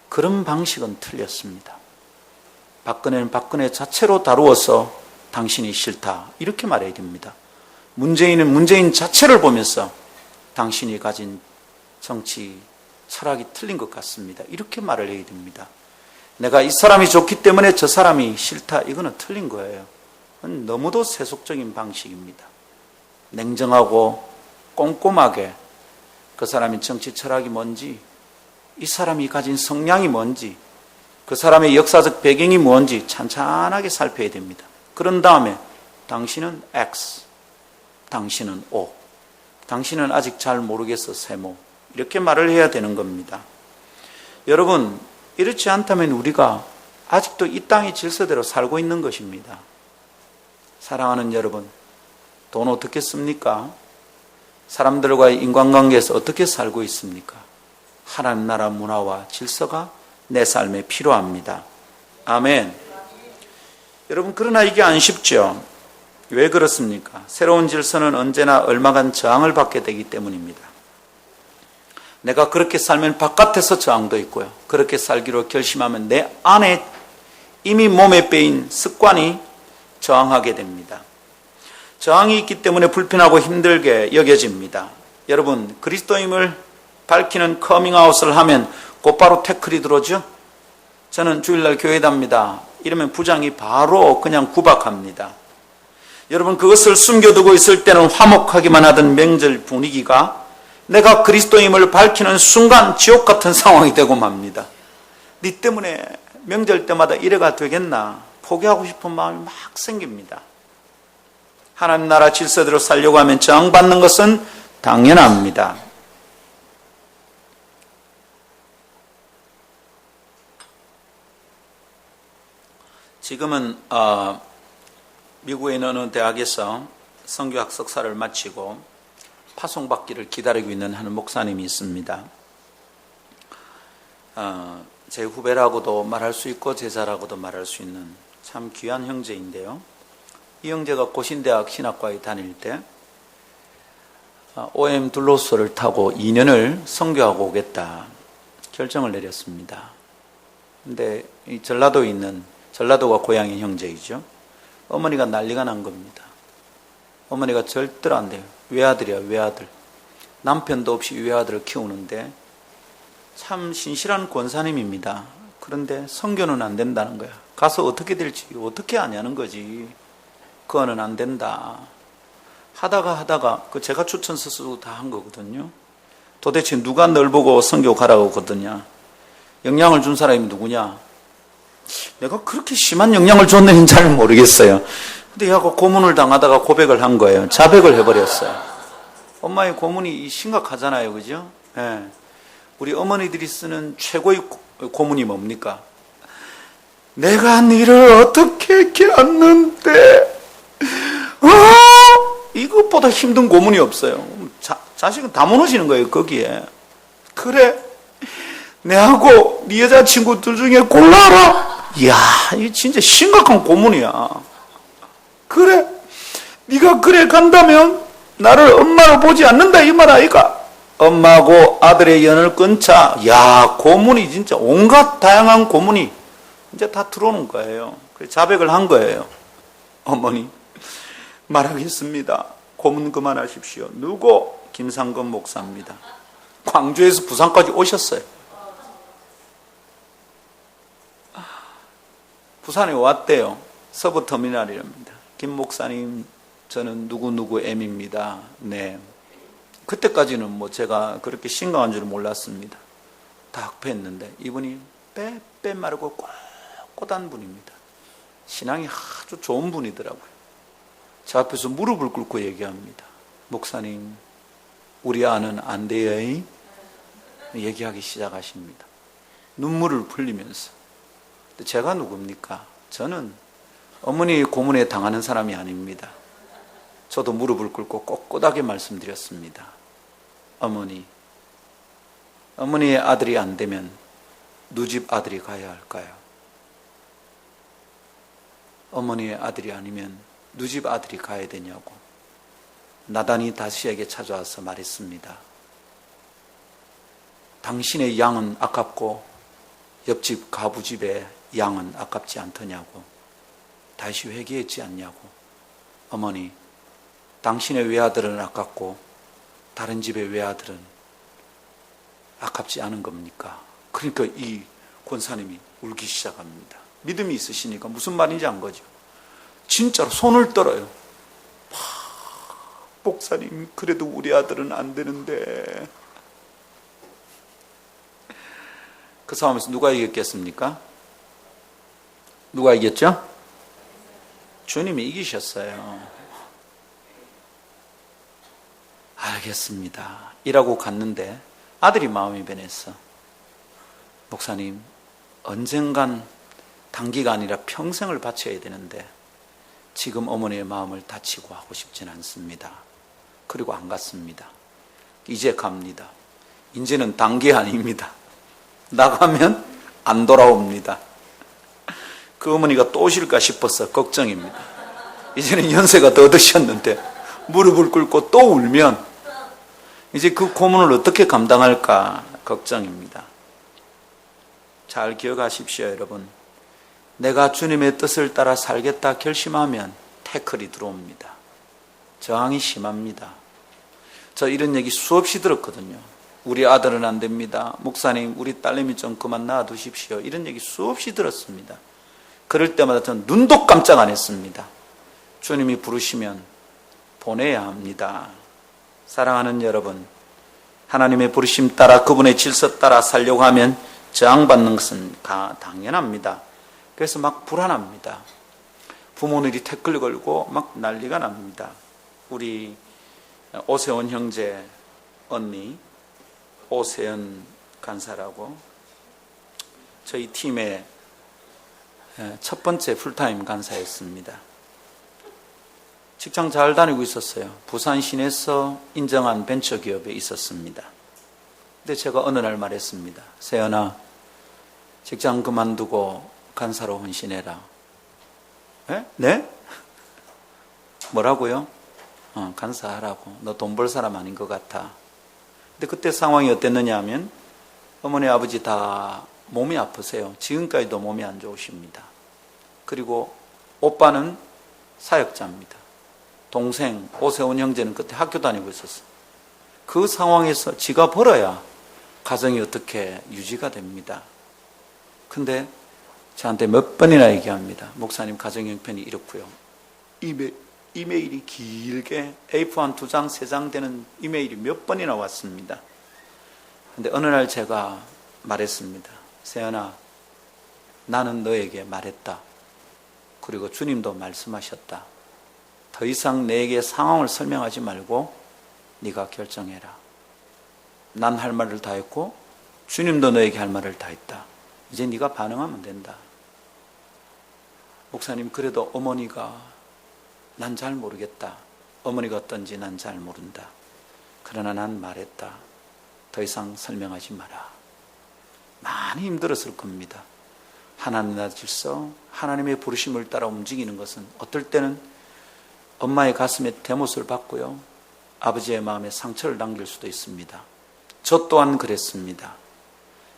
Speaker 1: 그런 방식은 틀렸습니다. 박근혜는 박근혜 자체로 다루어서 당신이 싫다 이렇게 말해야 됩니다. 문재인은 문재인 자체를 보면서 당신이 가진 정치 철학이 틀린 것 같습니다. 이렇게 말을 해야 됩니다. 내가 이 사람이 좋기 때문에 저 사람이 싫다 이거는 틀린 거예요. 너무도 세속적인 방식입니다. 냉정하고 꼼꼼하게 그 사람의 정치 철학이 뭔지, 이 사람이 가진 성향이 뭔지, 그 사람의 역사적 배경이 뭔지 찬찬하게 살펴야 됩니다. 그런 다음에 당신은 X, 당신은 O, 당신은 아직 잘 모르겠어 세모, 이렇게 말을 해야 되는 겁니다. 여러분, 이렇지 않다면 우리가 아직도 이 땅의 질서대로 살고 있는 것입니다. 사랑하는 여러분, 돈 어떻게 씁니까? 사람들과의 인간관계에서 어떻게 살고 있습니까? 하나님 나라 문화와 질서가 내 삶에 필요합니다. 아멘. 여러분, 그러나 이게 안 쉽죠. 왜 그렇습니까? 새로운 질서는 언제나 얼마간 저항을 받게 되기 때문입니다. 내가 그렇게 살면 바깥에서 저항도 있고요. 그렇게 살기로 결심하면 내 안에 이미 몸에 빼인 습관이 저항하게 됩니다. 저항이 있기 때문에 불편하고 힘들게 여겨집니다. 여러분, 그리스도임을 밝히는 커밍아웃을 하면 곧바로 태클이 들어오죠. 저는 주일날 교회 답니다. 이러면 부장이 바로 그냥 구박합니다. 여러분, 그것을 숨겨두고 있을 때는 화목하기만 하던 명절 분위기가 내가 그리스도임을 밝히는 순간 지옥 같은 상황이 되고 맙니다. 네 때문에 명절 때마다 이래가 되겠나 포기하고 싶은 마음이 막 생깁니다. 하나님 나라 질서대로 살려고 하면 저항받는 것은 당연합니다. 지금은 미국에 있는 어느 대학에서 선교학 석사를 마치고 파송받기를 기다리고 있는 한 목사님이 있습니다. 제 후배라고도 말할 수 있고 제자라고도 말할 수 있는 참 귀한 형제인데요. 이 형제가 고신대학 신학과에 다닐 때 OM 둘로스를 타고 2년을 선교하고 오겠다 결정을 내렸습니다. 근데 이 전라도에 있는, 전라도가 고향인 형제이죠. 어머니가 난리가 난 겁니다. 어머니가 절대로 안 돼요. 외아들이야, 외아들. 남편도 없이 외아들을 키우는데 참 신실한 권사님입니다. 그런데 선교는 안 된다는 거야. 가서 어떻게 될지 어떻게 아냐는 거지. 그거는 안 된다. 하다가 그 제가 추천서 쓰고 다 한 거거든요. 도대체 누가 널 보고 선교 가라고 하거든요. 영향을 준 사람이 누구냐? 내가 그렇게 심한 영향을 줬는지는 잘 모르겠어요. 근데 얘가 고문을 당하다가 고백을 한 거예요. 자백을 해버렸어요. 엄마의 고문이 심각하잖아요. 그죠? 예. 우리 어머니들이 쓰는 최고의 고문이 뭡니까? 내가 너를 어떻게 키웠는데 이것보다 힘든 고문이 없어요. 자식은 다 무너지는 거예요. 거기에. 그래, 내하고 네 여자친구들 중에 골라라. 이야, 이게 진짜 심각한 고문이야. 그래, 네가 그래 간다면 나를 엄마로 보지 않는다 이 말 아이가? 엄마하고 아들의 연을 끊자. 야, 고문이 진짜 온갖 다양한 고문이 이제 다 들어오는 거예요. 그래서 자백을 한 거예요. 어머니, 말하겠습니다. 고문 그만하십시오. 누구? 김상건 목사입니다. 광주에서 부산까지 오셨어요. 부산에 왔대요. 서부터미널이랍니다. 김 목사님, 저는 누구누구 M입니다. 네. 그때까지는 뭐 제가 그렇게 심각한 줄 몰랐습니다. 다 학패했는데 이분이 빼빼 마르고 꼿꼿한 분입니다. 신앙이 아주 좋은 분이더라고요. 제 앞에서 무릎을 꿇고 얘기합니다. 목사님, 우리 아는 안 돼요. 얘기하기 시작하십니다. 눈물을 흘리면서. 제가 누굽니까? 저는 어머니 고문에 당하는 사람이 아닙니다. 저도 무릎을 꿇고 꼿꼿하게 말씀드렸습니다. 어머니의 아들이 안 되면 누 집 아들이 가야 할까요? 어머니의 아들이 아니면 누 집 아들이 가야 되냐고 나단이 다시에게 찾아와서 말했습니다. 당신의 양은 아깝고 옆집 가부집의 양은 아깝지 않더냐고. 다시 회개했지 않냐고. 어머니, 당신의 외아들은 아깝고 다른 집의 외아들은 아깝지 않은 겁니까? 그러니까 이 권사님이 울기 시작합니다. 믿음이 있으시니까 무슨 말인지 안 거죠. 진짜로 손을 떨어요. 목사님, 그래도 우리 아들은 안 되는데. 그 싸움에서 누가 이겼겠습니까? 누가 이겼죠? 주님이 이기셨어요. 알겠습니다. 이라고 갔는데 아들이 마음이 변했어. 목사님, 언젠간 단기가 아니라 평생을 바쳐야 되는데 지금 어머니의 마음을 다치고 하고 싶진 않습니다. 그리고 안 갔습니다. 이제 갑니다. 이제는 단기 아닙니다. 나가면 안 돌아옵니다. 그 어머니가 또 오실까 싶어서 걱정입니다. 이제는 연세가 더 드셨는데 무릎을 꿇고 또 울면 이제 그 고문을 어떻게 감당할까 걱정입니다. 잘 기억하십시오, 여러분. 내가 주님의 뜻을 따라 살겠다 결심하면 태클이 들어옵니다. 저항이 심합니다. 저 이런 얘기 수없이 들었거든요. 우리 아들은 안 됩니다. 목사님, 우리 딸내미 좀 그만 놔두십시오. 이런 얘기 수없이 들었습니다. 그럴 때마다 저는 눈도 깜짝 안 했습니다. 주님이 부르시면 보내야 합니다. 사랑하는 여러분, 하나님의 부르심 따라 그분의 질서 따라 살려고 하면 저항받는 것은 당연합니다. 그래서 막 불안합니다. 부모들이 태클 걸고 막 난리가 납니다. 우리 오세훈 형제 언니 오세연 간사라고 저희 팀의 첫 번째 풀타임 간사였습니다. 직장 잘 다니고 있었어요. 부산 시내에서 인정한 벤처기업에 있었습니다. 근데 제가 어느 날 말했습니다. 세연아, 직장 그만두고 간사로 헌신해라. 네? 뭐라고요? 간사하라고. 너 돈 벌 사람 아닌 것 같아. 근데 그때 상황이 어땠느냐 하면 어머니 아버지 다 몸이 아프세요. 지금까지도 몸이 안 좋으십니다. 그리고 오빠는 사역자입니다. 동생 오세훈 형제는 그때 학교 다니고 있었어요. 그 상황에서 지가 벌어야 가정이 어떻게 유지가 됩니다. 근데 저한테 몇 번이나 얘기합니다. 목사님, 가정 형편이 이렇고요. 이메일이 길게 A4 2장, 3장 되는 이메일이 몇 번이나 왔습니다. 근데 어느 날 제가 말했습니다. 세연아, 나는 너에게 말했다. 그리고 주님도 말씀하셨다. 더 이상 내게 상황을 설명하지 말고 네가 결정해라. 난 할 말을 다 했고 주님도 너에게 할 말을 다 했다. 이제 네가 반응하면 된다. 목사님, 그래도 어머니가 난 잘 모르겠다. 어머니가 어떤지 난 잘 모른다. 그러나 난 말했다. 더 이상 설명하지 마라. 많이 힘들었을 겁니다. 하나님의 질서, 하나님의 부르심을 따라 움직이는 것은 어떨 때는 엄마의 가슴에 대못을 받고요, 아버지의 마음에 상처를 남길 수도 있습니다. 저 또한 그랬습니다.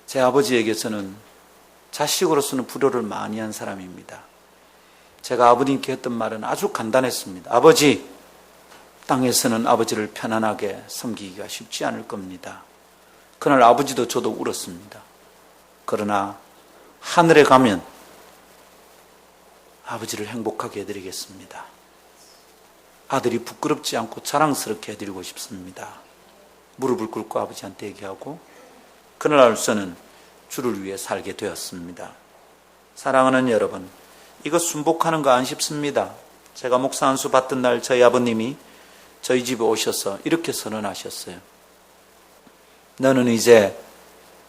Speaker 1: 제 아버지에게 저는 자식으로서는 불효를 많이 한 사람입니다. 제가 아버님께 했던 말은 아주 간단했습니다. 아버지, 땅에서는 아버지를 편안하게 섬기기가 쉽지 않을 겁니다. 그날 아버지도 저도 울었습니다. 그러나 하늘에 가면 아버지를 행복하게 해드리겠습니다. 아들이 부끄럽지 않고 자랑스럽게 해드리고 싶습니다. 무릎을 꿇고 아버지한테 얘기하고 그날 저는 주를 위해 살게 되었습니다. 사랑하는 여러분, 이거 순복하는 거 안 쉽습니다. 제가 목사 안수 받던 날 저희 아버님이 저희 집에 오셔서 이렇게 선언하셨어요. 너는 이제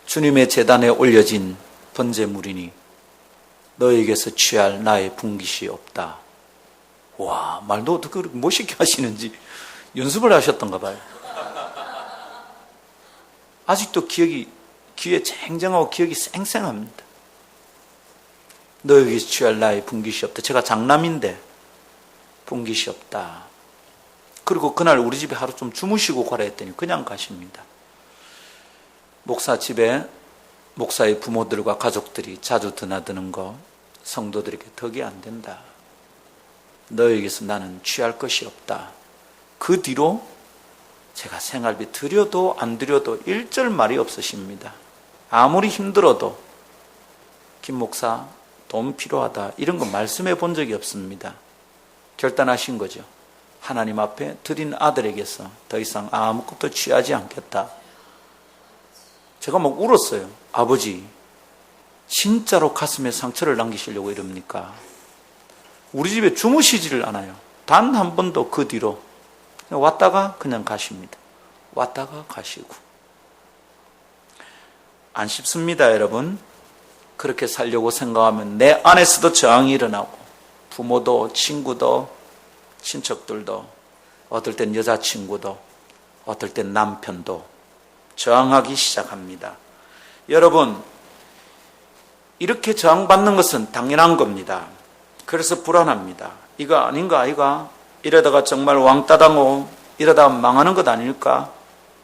Speaker 1: 주님의 제단에 올려진 번제물이니 너에게서 취할 나의 분깃이 없다. 와, 말도 어떻게 그렇게 멋있게 하시는지 연습을 하셨던가 봐요. 아직도 귀에 쟁쟁하고 기억이 쌩쌩합니다. 너에게서 취할 나의 분깃이 없다. 제가 장남인데 분깃이 없다. 그리고 그날 우리 집에 하루 좀 주무시고 가라 했더니 그냥 가십니다. 목사 집에 목사의 부모들과 가족들이 자주 드나드는 거 성도들에게 덕이 안 된다. 너에게서 나는 취할 것이 없다. 그 뒤로 제가 생활비 드려도 안 드려도 일절 말이 없으십니다. 아무리 힘들어도 김 목사 돈 필요하다 이런 거 말씀해 본 적이 없습니다. 결단하신 거죠. 하나님 앞에 드린 아들에게서 더 이상 아무것도 취하지 않겠다. 제가 막 울었어요. 아버지, 진짜로 가슴에 상처를 남기시려고 이럽니까? 우리 집에 주무시지를 않아요. 단 한 번도 그 뒤로 왔다가 그냥 가십니다. 왔다가 가시고. 안 쉽습니다, 여러분. 그렇게 살려고 생각하면 내 안에서도 저항이 일어나고 부모도 친구도 친척들도 어떨 땐 여자친구도 어떨 땐 남편도 저항하기 시작합니다. 여러분, 이렇게 저항받는 것은 당연한 겁니다. 그래서 불안합니다. 이거 아닌가 아이가? 이러다가 정말 왕따 당하고 이러다가 망하는 것 아닐까?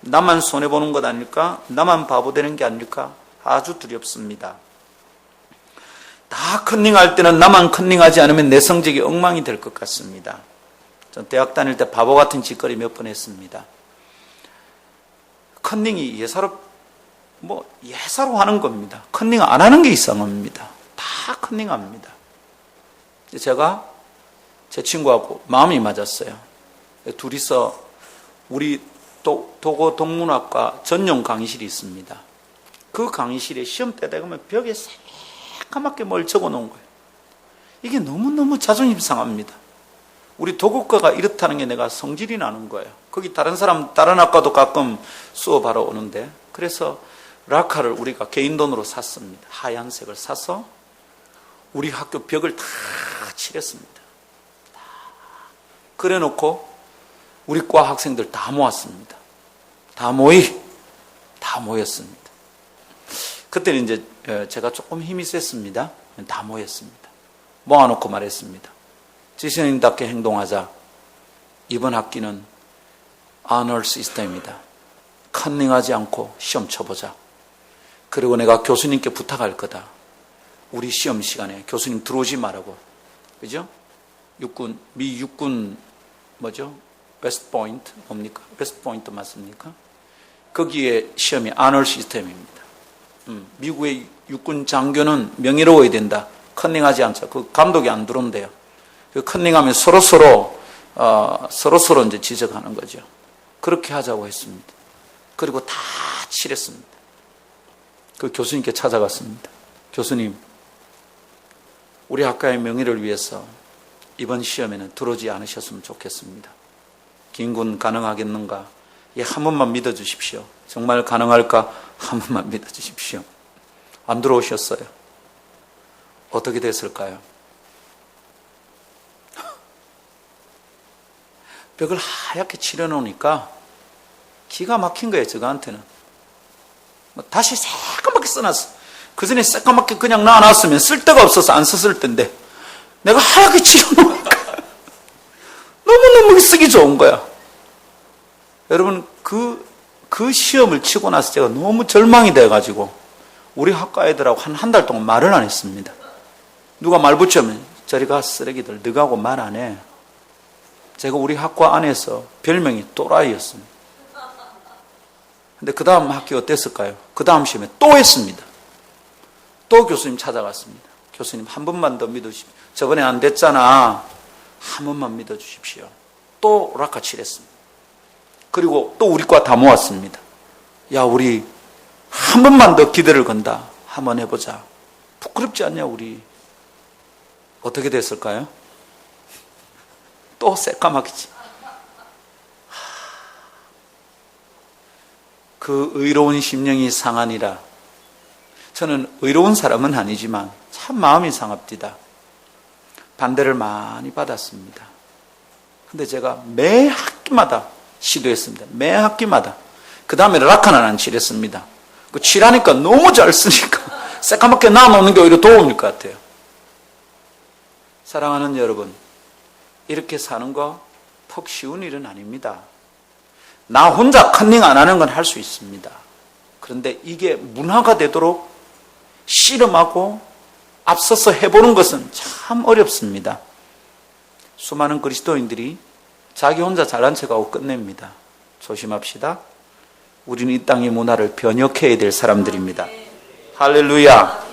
Speaker 1: 나만 손해보는 것 아닐까? 나만 바보 되는 게 아닐까? 아주 두렵습니다. 다 컨닝할 때는 나만 컨닝하지 않으면 내 성적이 엉망이 될 것 같습니다. 전 대학 다닐 때 바보 같은 짓거리 몇 번 했습니다. 컨닝이 예사로 하는 겁니다. 컨닝 안 하는 게 이상합니다. 다 컨닝합니다. 제가 제 친구하고 마음이 맞았어요. 둘이서 우리 도고 동문학과 전용 강의실이 있습니다. 그 강의실에 시험 때 되면 벽에 새까맣게 뭘 적어 놓은 거예요. 이게 너무너무 자존심 상합니다. 우리 도국과가 이렇다는 게 내가 성질이 나는 거예요. 거기 다른 학과도 가끔 수업하러 오는데, 그래서 라카를 우리가 개인 돈으로 샀습니다. 하얀색을 사서 우리 학교 벽을 다 칠했습니다. 그래 놓고 우리 과 학생들 다 모았습니다. 다 모였습니다. 그때는 이제 제가 조금 힘이 셌습니다. 다 모였습니다. 모아놓고 말했습니다. 지선인답게 행동하자. 이번 학기는 honor 시스템이다. 컨닝하지 않고 시험 쳐보자. 그리고 내가 교수님께 부탁할 거다. 우리 시험 시간에 교수님 들어오지 말라고. 그죠? 미 육군 웨스트 포인트 뭡니까? 웨스트 포인트 맞습니까? 거기에 시험이 honor 시스템입니다. 미국의 육군 장교는 명예로워야 된다. 컨닝하지 않자. 그 감독이 안 들어온대요. 그 컨닝하면 서로 이제 지적하는 거죠. 그렇게 하자고 했습니다. 그리고 다 칠했습니다. 그 교수님께 찾아갔습니다. 교수님, 우리 학과의 명예를 위해서 이번 시험에는 들어오지 않으셨으면 좋겠습니다. 김군 가능하겠는가? 한 번만 믿어주십시오. 정말 가능할까? 한 번만 믿어주십시오. 안 들어오셨어요. 어떻게 됐을까요? 벽을 하얗게 칠해놓으니까 기가 막힌 거예요, 저한테는. 다시 새까맣게 써놨어. 그 전에 새까맣게 그냥 놔놨으면 쓸데가 없어서 안 썼을 텐데, 내가 하얗게 칠해놓으니까 너무너무 쓰기 좋은 거야. 여러분, 그 시험을 치고 나서 제가 너무 절망이 돼가지고, 우리 학과 애들하고 한 달 동안 말을 안 했습니다. 누가 말 붙이면, 저리 가, 쓰레기들. 너하고 말 안 해. 제가 우리 학과 안에서 별명이 또라이였습니다. 근데 그 다음 학기 어땠을까요? 그 다음 시험에 또 했습니다. 또 교수님 찾아갔습니다. 교수님, 한 번만 더 믿어주십시오. 저번에 안 됐잖아. 한 번만 믿어주십시오. 또 락카칠했습니다. 그리고 또 우리 과 다 모았습니다. 야, 우리 한 번만 더 기대를 건다. 한번 해보자. 부끄럽지 않냐, 우리? 어떻게 됐을까요? 또 새까맣겠지. 그 의로운 심령이 상하니라 저는 의로운 사람은 아니지만 참 마음이 상합디다. 반대를 많이 받았습니다. 근데 제가 매 학기마다 시도했습니다. 매 학기마다. 그 다음에 라카나는 칠했습니다. 그 칠하니까 너무 잘 쓰니까 새까맣게 놔놓는 게 오히려 도움일 것 같아요. 사랑하는 여러분, 이렇게 사는 거 퍽 쉬운 일은 아닙니다. 나 혼자 컨닝 안 하는 건 할 수 있습니다. 그런데 이게 문화가 되도록 씨름하고 앞서서 해보는 것은 참 어렵습니다. 수많은 그리스도인들이 자기 혼자 잘난 척하고 끝냅니다. 조심합시다. 우리는 이 땅의 문화를 변혁해야 될 사람들입니다. 할렐루야.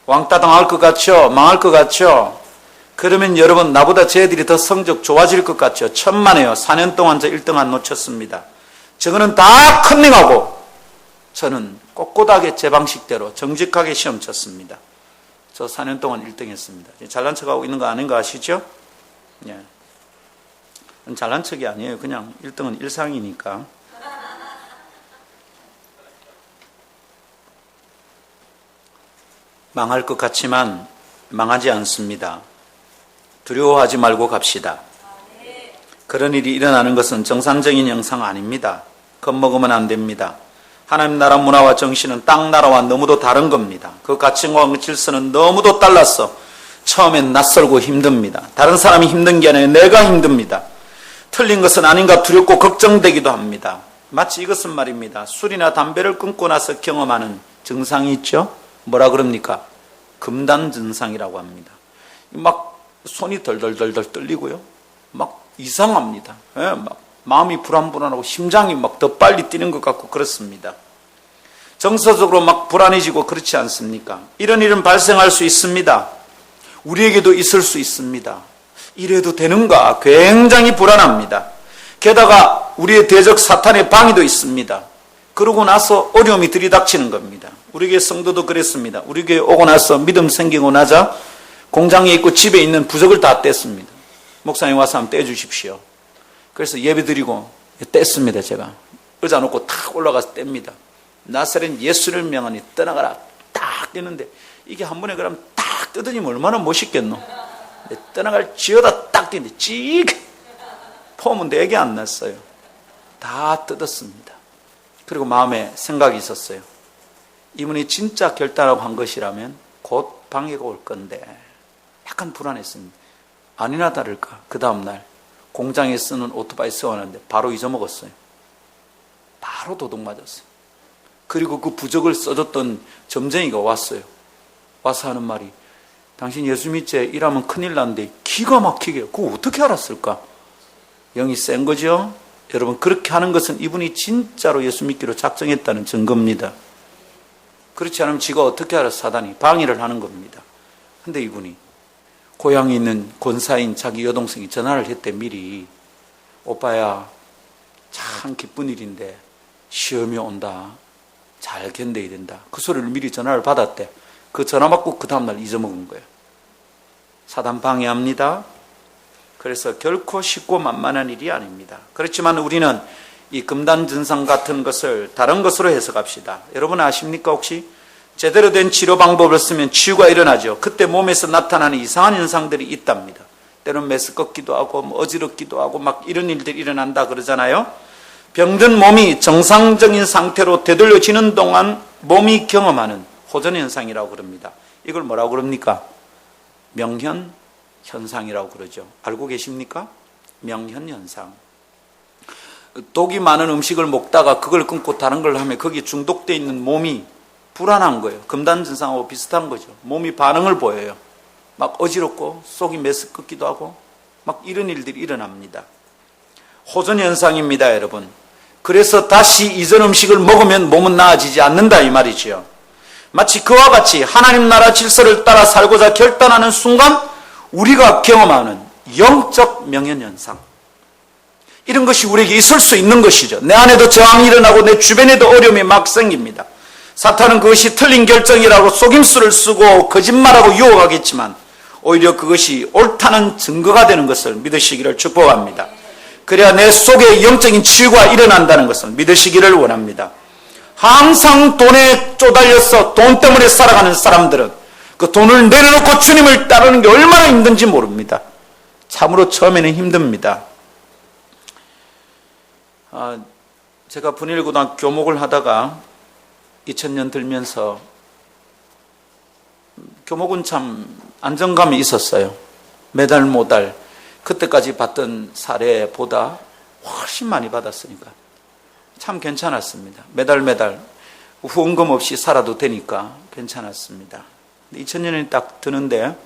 Speaker 1: 왕따 당할 것 같죠? 망할 것 같죠? 그러면 여러분, 나보다 쟤들이 더 성적 좋아질 것 같죠? 천만에요. 4년 동안 저 1등 안 놓쳤습니다. 저거는 다 컨닝하고 저는 꼿꼿하게 제 방식대로 정직하게 시험 쳤습니다. 저 4년 동안 1등 했습니다. 잘난 척하고 있는 거 아닌 거 아시죠? 예. 잘난 척이 아니에요. 그냥 1등은 일상이니까. 망할 것 같지만 망하지 않습니다. 두려워하지 말고 갑시다. 그런 일이 일어나는 것은 정상적인 형상 아닙니다. 겁먹으면 안 됩니다. 하나님 나라 문화와 정신은 땅 나라와 너무도 다른 겁니다. 그 가치관과 질서는 너무도 달라서 처음엔 낯설고 힘듭니다. 다른 사람이 힘든 게 아니라 내가 힘듭니다. 틀린 것은 아닌가 두렵고 걱정되기도 합니다. 마치 이것은 말입니다. 술이나 담배를 끊고 나서 경험하는 증상이 있죠? 뭐라 그럽니까? 금단 증상이라고 합니다. 막 손이 덜덜덜덜 떨리고요. 막 이상합니다. 예, 막 마음이 불안불안하고 심장이 막 더 빨리 뛰는 것 같고 그렇습니다. 정서적으로 막 불안해지고 그렇지 않습니까? 이런 일은 발생할 수 있습니다. 우리에게도 있을 수 있습니다. 이래도 되는가? 굉장히 불안합니다. 게다가 우리의 대적 사탄의 방위도 있습니다. 그러고 나서 어려움이 들이닥치는 겁니다. 우리 교회 성도도 그랬습니다. 우리 교회 오고 나서 믿음 생기고 나자 공장에 있고 집에 있는 부적을 다 뗐습니다. 목사님 와서 한번 떼주십시오. 그래서 예배 드리고 뗐습니다. 제가 의자 놓고 탁 올라가서 뗍니다. 나사렛 예수를 명하니 떠나가라 딱 떼는데 이게 한 번에 그럼 딱 뜯으면 얼마나 멋있겠노. 떠나갈 지어다 딱 떼는데 찌익 폼은 4개 안 났어요. 다 뜯었습니다. 그리고 마음에 생각이 있었어요. 이분이 진짜 결단하고 한 것이라면 곧 방해가 올 건데 약간 불안했습니다. 아니나 다를까 그 다음날 공장에 쓰는 오토바이 세워놨는데 바로 잊어먹었어요. 바로 도둑 맞았어요. 그리고 그 부적을 써줬던 점쟁이가 왔어요. 와서 하는 말이 당신 예수 믿지? 이러면 큰일 난데 기가 막히게 그거 어떻게 알았을까? 영이 센 거죠? 여러분 그렇게 하는 것은 이분이 진짜로 예수 믿기로 작정했다는 증거입니다. 그렇지 않으면 지가 어떻게 알아서 사단이 방해를 하는 겁니다. 근데 이분이 고향에 있는 권사인 자기 여동생이 전화를 했대. 미리 오빠야 참 기쁜 일인데 시험이 온다. 잘 견뎌야 된다. 그 소리를 미리 전화를 받았대. 그 전화 받고 그 다음날 잊어먹은 거예요. 사단 방해합니다. 그래서 결코 쉽고 만만한 일이 아닙니다. 그렇지만 우리는 이 금단 증상 같은 것을 다른 것으로 해석합시다. 여러분 아십니까? 혹시 제대로 된 치료 방법을 쓰면 치유가 일어나죠. 그때 몸에서 나타나는 이상한 현상들이 있답니다. 때로는 메스껍기도 하고 어지럽기도 하고 막 이런 일들이 일어난다 그러잖아요. 병든 몸이 정상적인 상태로 되돌려지는 동안 몸이 경험하는 호전현상이라고 그럽니다. 이걸 뭐라고 그럽니까? 명현현상이라고 그러죠. 알고 계십니까? 명현현상. 독이 많은 음식을 먹다가 그걸 끊고 다른 걸 하면 거기에 중독되어 있는 몸이 불안한 거예요. 금단 증상하고 비슷한 거죠. 몸이 반응을 보여요. 막 어지럽고 속이 메스껍기도 하고 막 이런 일들이 일어납니다. 호전현상입니다, 여러분. 그래서 다시 이전 음식을 먹으면 몸은 나아지지 않는다 이 말이죠. 마치 그와 같이 하나님 나라 질서를 따라 살고자 결단하는 순간 우리가 경험하는 영적 명현현상, 이런 것이 우리에게 있을 수 있는 것이죠. 내 안에도 저항이 일어나고 내 주변에도 어려움이 막 생깁니다. 사탄은 그것이 틀린 결정이라고 속임수를 쓰고 거짓말하고 유혹하겠지만 오히려 그것이 옳다는 증거가 되는 것을 믿으시기를 축복합니다. 그래야 내 속에 영적인 치유가 일어난다는 것을 믿으시기를 원합니다. 항상 돈에 쪼달려서 돈 때문에 살아가는 사람들은 그 돈을 내려놓고 주님을 따르는 게 얼마나 힘든지 모릅니다. 참으로 처음에는 힘듭니다. 제가 분일고등학교 교목을 하다가 2000년 들면서 교목은 참 안정감이 있었어요. 매달 모달 그때까지 받던 사례보다 훨씬 많이 받았으니까 참 괜찮았습니다. 매달 후원금 없이 살아도 되니까 괜찮았습니다. 2000년이 딱 드는데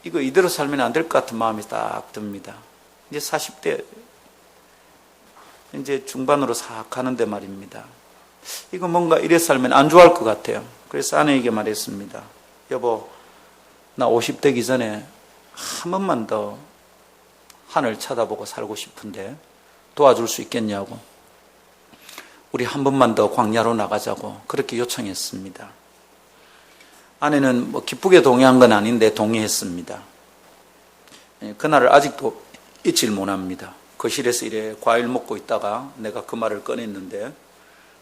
Speaker 1: 이거 이대로 살면 안 될 것 같은 마음이 딱 듭니다. 이제 40대 이제 중반으로 싹 가는데 말입니다. 이거 뭔가 이래 살면 안 좋아할 것 같아요. 그래서 아내에게 말했습니다. 여보, 나 50 되기 전에 한 번만 더 하늘 쳐다보고 살고 싶은데 도와줄 수 있겠냐고. 우리 한 번만 더 광야로 나가자고 그렇게 요청했습니다. 아내는 뭐 기쁘게 동의한 건 아닌데 동의했습니다. 그날을 아직도 잊질 못합니다. 거실에서 이래 과일 먹고 있다가 내가 그 말을 꺼냈는데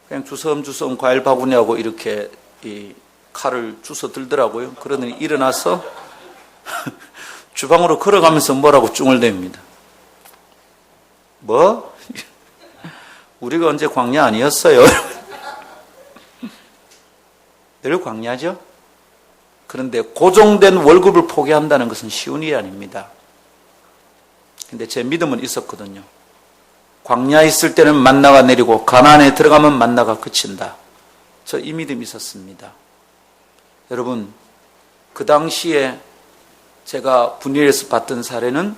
Speaker 1: 그냥 주섬주섬 과일 바구니하고 이렇게 이 칼을 주워 들더라고요. 그러더니 일어나서 주방으로 걸어가면서 뭐라고 쭝을댑니다. 뭐? 우리가 언제 광야 아니었어요? 늘 광야죠? 그런데 고정된 월급을 포기한다는 것은 쉬운 일이 아닙니다. 근데 제 믿음은 있었거든요. 광야에 있을 때는 만나가 내리고 가나안에 들어가면 만나가 그친다. 저 이 믿음이 있었습니다. 여러분, 그 당시에 제가 분일에서 받던 사례는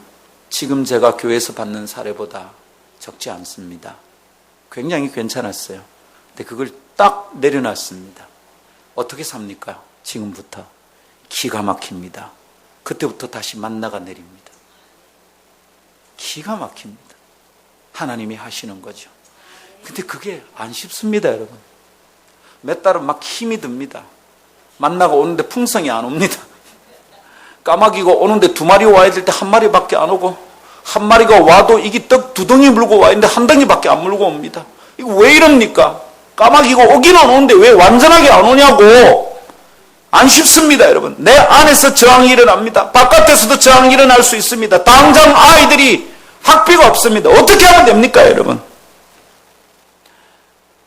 Speaker 1: 지금 제가 교회에서 받는 사례보다 적지 않습니다. 굉장히 괜찮았어요. 근데 그걸 딱 내려놨습니다. 어떻게 삽니까? 지금부터 기가 막힙니다. 그때부터 다시 만나가 내립니다. 기가 막힙니다. 하나님이 하시는 거죠. 근데 그게 안 쉽습니다, 여러분. 몇 달은 막 힘이 듭니다. 만나가 오는데 풍성이 안 옵니다. 까마귀가 오는데 2마리 와야 될 때 1마리밖에 안 오고, 1마리가 와도 이게 떡 2덩이 물고 와야 되는데 1덩이밖에 안 물고 옵니다. 이거 왜 이럽니까? 까마귀가 오기는 오는데 왜 완전하게 안 오냐고. 안 쉽습니다, 여러분. 내 안에서 저항이 일어납니다. 바깥에서도 저항이 일어날 수 있습니다. 당장 아이들이 학비가 없습니다. 어떻게 하면 됩니까, 여러분?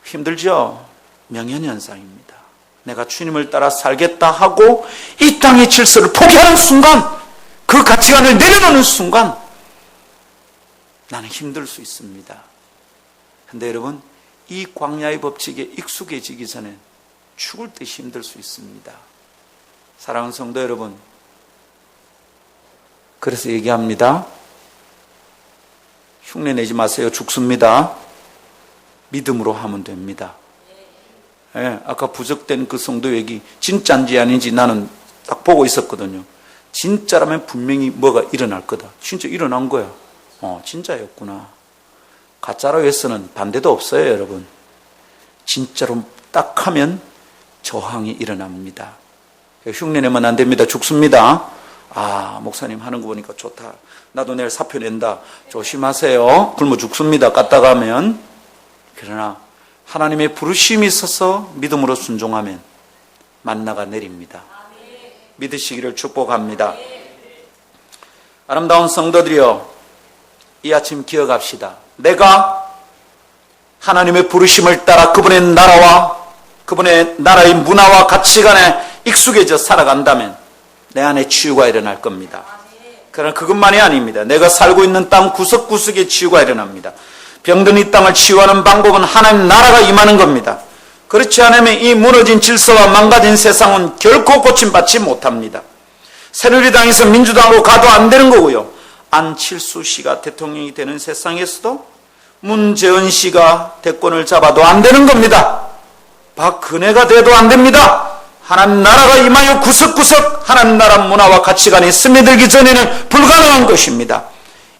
Speaker 1: 힘들죠? 명현현상입니다. 내가 주님을 따라 살겠다 하고 이 땅의 질서를 포기하는 순간, 그 가치관을 내려놓는 순간 나는 힘들 수 있습니다. 그런데 여러분, 이 광야의 법칙에 익숙해지기 전에 죽을 듯이 힘들 수 있습니다. 사랑하는 성도 여러분, 그래서 얘기합니다. 흉내내지 마세요. 죽습니다. 믿음으로 하면 됩니다. 예, 아까 부적된 그 성도 얘기 진짜인지 아닌지 나는 딱 보고 있었거든요. 진짜라면 분명히 뭐가 일어날 거다. 진짜 일어난 거야. 진짜였구나. 가짜로 해서는 반대도 없어요, 여러분. 진짜로 딱 하면 저항이 일어납니다. 흉내내면 안 됩니다. 죽습니다. 목사님 하는 거 보니까 좋다. 나도 내일 사표 낸다. 조심하세요. 굶어 죽습니다. 갔다가 하면. 그러나 하나님의 부르심이 있어서 믿음으로 순종하면 만나가 내립니다. 믿으시기를 축복합니다. 아름다운 성도들이여, 이 아침 기억합시다. 내가 하나님의 부르심을 따라 그분의 나라와 그분의 나라의 문화와 가치관에 익숙해져 살아간다면 내 안에 치유가 일어날 겁니다. 그러나 그것만이 아닙니다. 내가 살고 있는 땅 구석구석에 치유가 일어납니다. 병든 이 땅을 치유하는 방법은 하나님 나라가 임하는 겁니다. 그렇지 않으면 이 무너진 질서와 망가진 세상은 결코 고침받지 못합니다. 새누리당에서 민주당으로 가도 안 되는 거고요. 안칠수 씨가 대통령이 되는 세상에서도 문재은 씨가 대권을 잡아도 안 되는 겁니다. 박근혜가 돼도 안 됩니다. 하나님 나라가 임하여 구석구석 하나님 나라 문화와 가치관이 스며들기 전에는 불가능한 것입니다.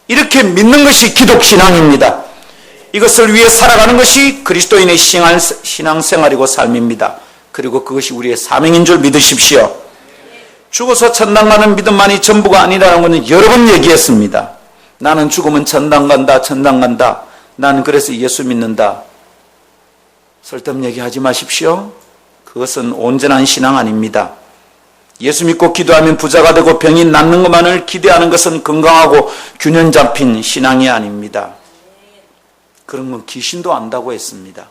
Speaker 1: 이렇게 믿는 것이 기독신앙입니다. 이것을 위해 살아가는 것이 그리스도인의 신앙생활이고 삶입니다. 그리고 그것이 우리의 사명인 줄 믿으십시오. 죽어서 천당 가는 믿음만이 전부가 아니라는 것은 여러 번 얘기했습니다. 나는 죽으면 천당 간다, 천당 간다. 나는 그래서 예수 믿는다. 쓸데없는 얘기하지 마십시오. 그것은 온전한 신앙 아닙니다. 예수 믿고 기도하면 부자가 되고 병이 낫는 것만을 기대하는 것은 건강하고 균형 잡힌 신앙이 아닙니다. 그런 건 귀신도 안다고 했습니다.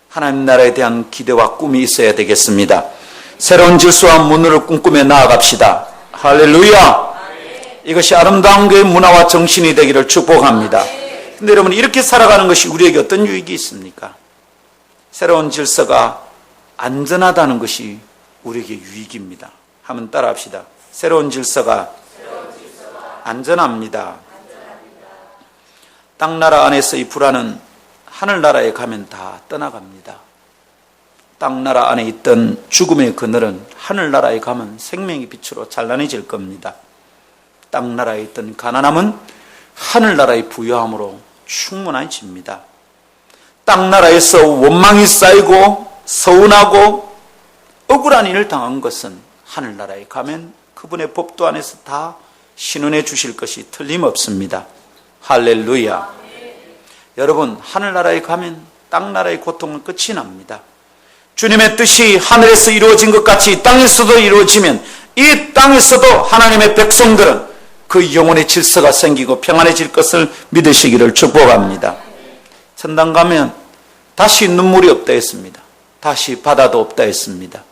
Speaker 1: 하나님 나라에 대한 기대와 꿈이 있어야 되겠습니다. 새로운 질서와 문화를 꿈꾸며 나아갑시다. 할렐루야! 이것이 아름다운 교회의 문화와 정신이 되기를 축복합니다. 근데 여러분, 이렇게 살아가는 것이 우리에게 어떤 유익이 있습니까? 새로운 질서가 안전하다는 것이 우리에게 유익입니다. 한번 따라합시다. 새로운 질서가 안전합니다. 땅나라 안에서의 불안은 하늘나라에 가면 다 떠나갑니다. 땅나라 안에 있던 죽음의 그늘은 하늘나라에 가면 생명의 빛으로 찬란해질 겁니다. 땅나라에 있던 가난함은 하늘나라의 부유함으로 충분해집니다. 땅나라에서 원망이 쌓이고 서운하고 억울한 일을 당한 것은 하늘나라에 가면 그분의 법도 안에서 다 신원해 주실 것이 틀림없습니다. 할렐루야. 여러분, 하늘나라에 가면 땅나라의 고통은 끝이 납니다. 주님의 뜻이 하늘에서 이루어진 것 같이 땅에서도 이루어지면 이 땅에서도 하나님의 백성들은 그 영혼의 질서가 생기고 평안해질 것을 믿으시기를 축복합니다. 천당 가면 다시 눈물이 없다 했습니다. 다시 바다도 없다 했습니다.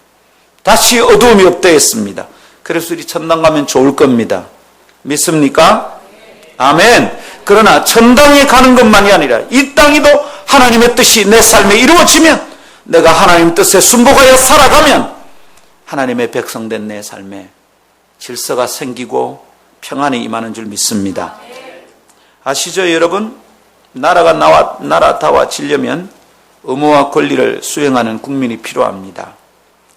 Speaker 1: 다시 어두움이 없다 했습니다. 그래서 우리 천당 가면 좋을 겁니다. 믿습니까? 아멘. 그러나 천당에 가는 것만이 아니라 이 땅에도 하나님의 뜻이 내 삶에 이루어지면, 내가 하나님 뜻에 순복하여 살아가면 하나님의 백성된 내 삶에 질서가 생기고 평안이 임하는 줄 믿습니다. 아시죠, 여러분? 나라다워지려면 의무와 권리를 수행하는 국민이 필요합니다.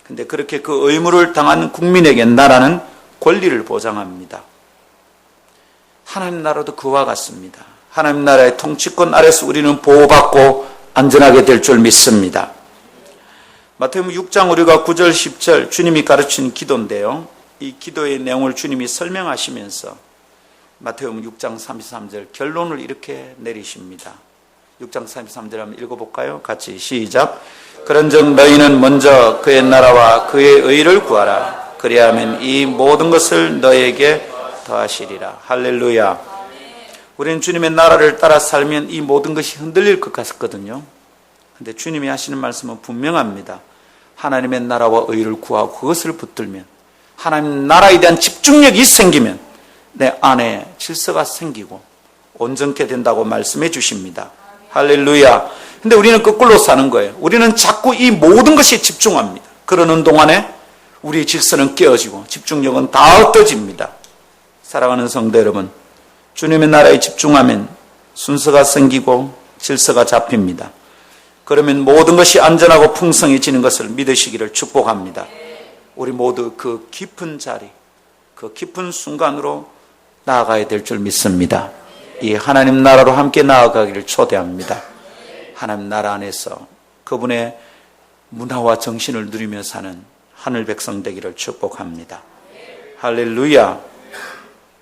Speaker 1: 근데 그렇게 그 의무를 당한 국민에게 나라는 권리를 보장합니다. 하나님 나라도 그와 같습니다. 하나님 나라의 통치권 아래서 우리는 보호받고 안전하게 될 줄 믿습니다. 마태복음 6장 우리가 9절 10절 주님이 가르친 기도인데요, 이 기도의 내용을 주님이 설명하시면서 마태복음 6장 33절 결론을 이렇게 내리십니다. 6장 33절 한번 읽어볼까요? 같이 시작. 그런즉 너희는 먼저 그의 나라와 그의 의를 구하라. 그리하면 이 모든 것을 너희에게 더하시리라. 할렐루야. 우리는 주님의 나라를 따라 살면 이 모든 것이 흔들릴 것 같거든요. 근데 주님이 하시는 말씀은 분명합니다. 하나님의 나라와 의를 구하고 그것을 붙들면, 하나님 나라에 대한 집중력이 생기면 내 안에 질서가 생기고 온전케 된다고 말씀해 주십니다. 할렐루야. 근데 우리는 거꾸로 사는 거예요. 우리는 자꾸 이 모든 것에 집중합니다. 그러는 동안에 우리의 질서는 깨어지고 집중력은 다 흩어집니다. 사랑하는 성도 여러분, 주님의 나라에 집중하면 순서가 생기고 질서가 잡힙니다. 그러면 모든 것이 안전하고 풍성해지는 것을 믿으시기를 축복합니다. 우리 모두 그 깊은 자리, 그 깊은 순간으로 나아가야 될 줄 믿습니다. 이 하나님 나라로 함께 나아가기를 초대합니다. 하나님 나라 안에서 그분의 문화와 정신을 누리며 사는 하늘 백성 되기를 축복합니다. 할렐루야.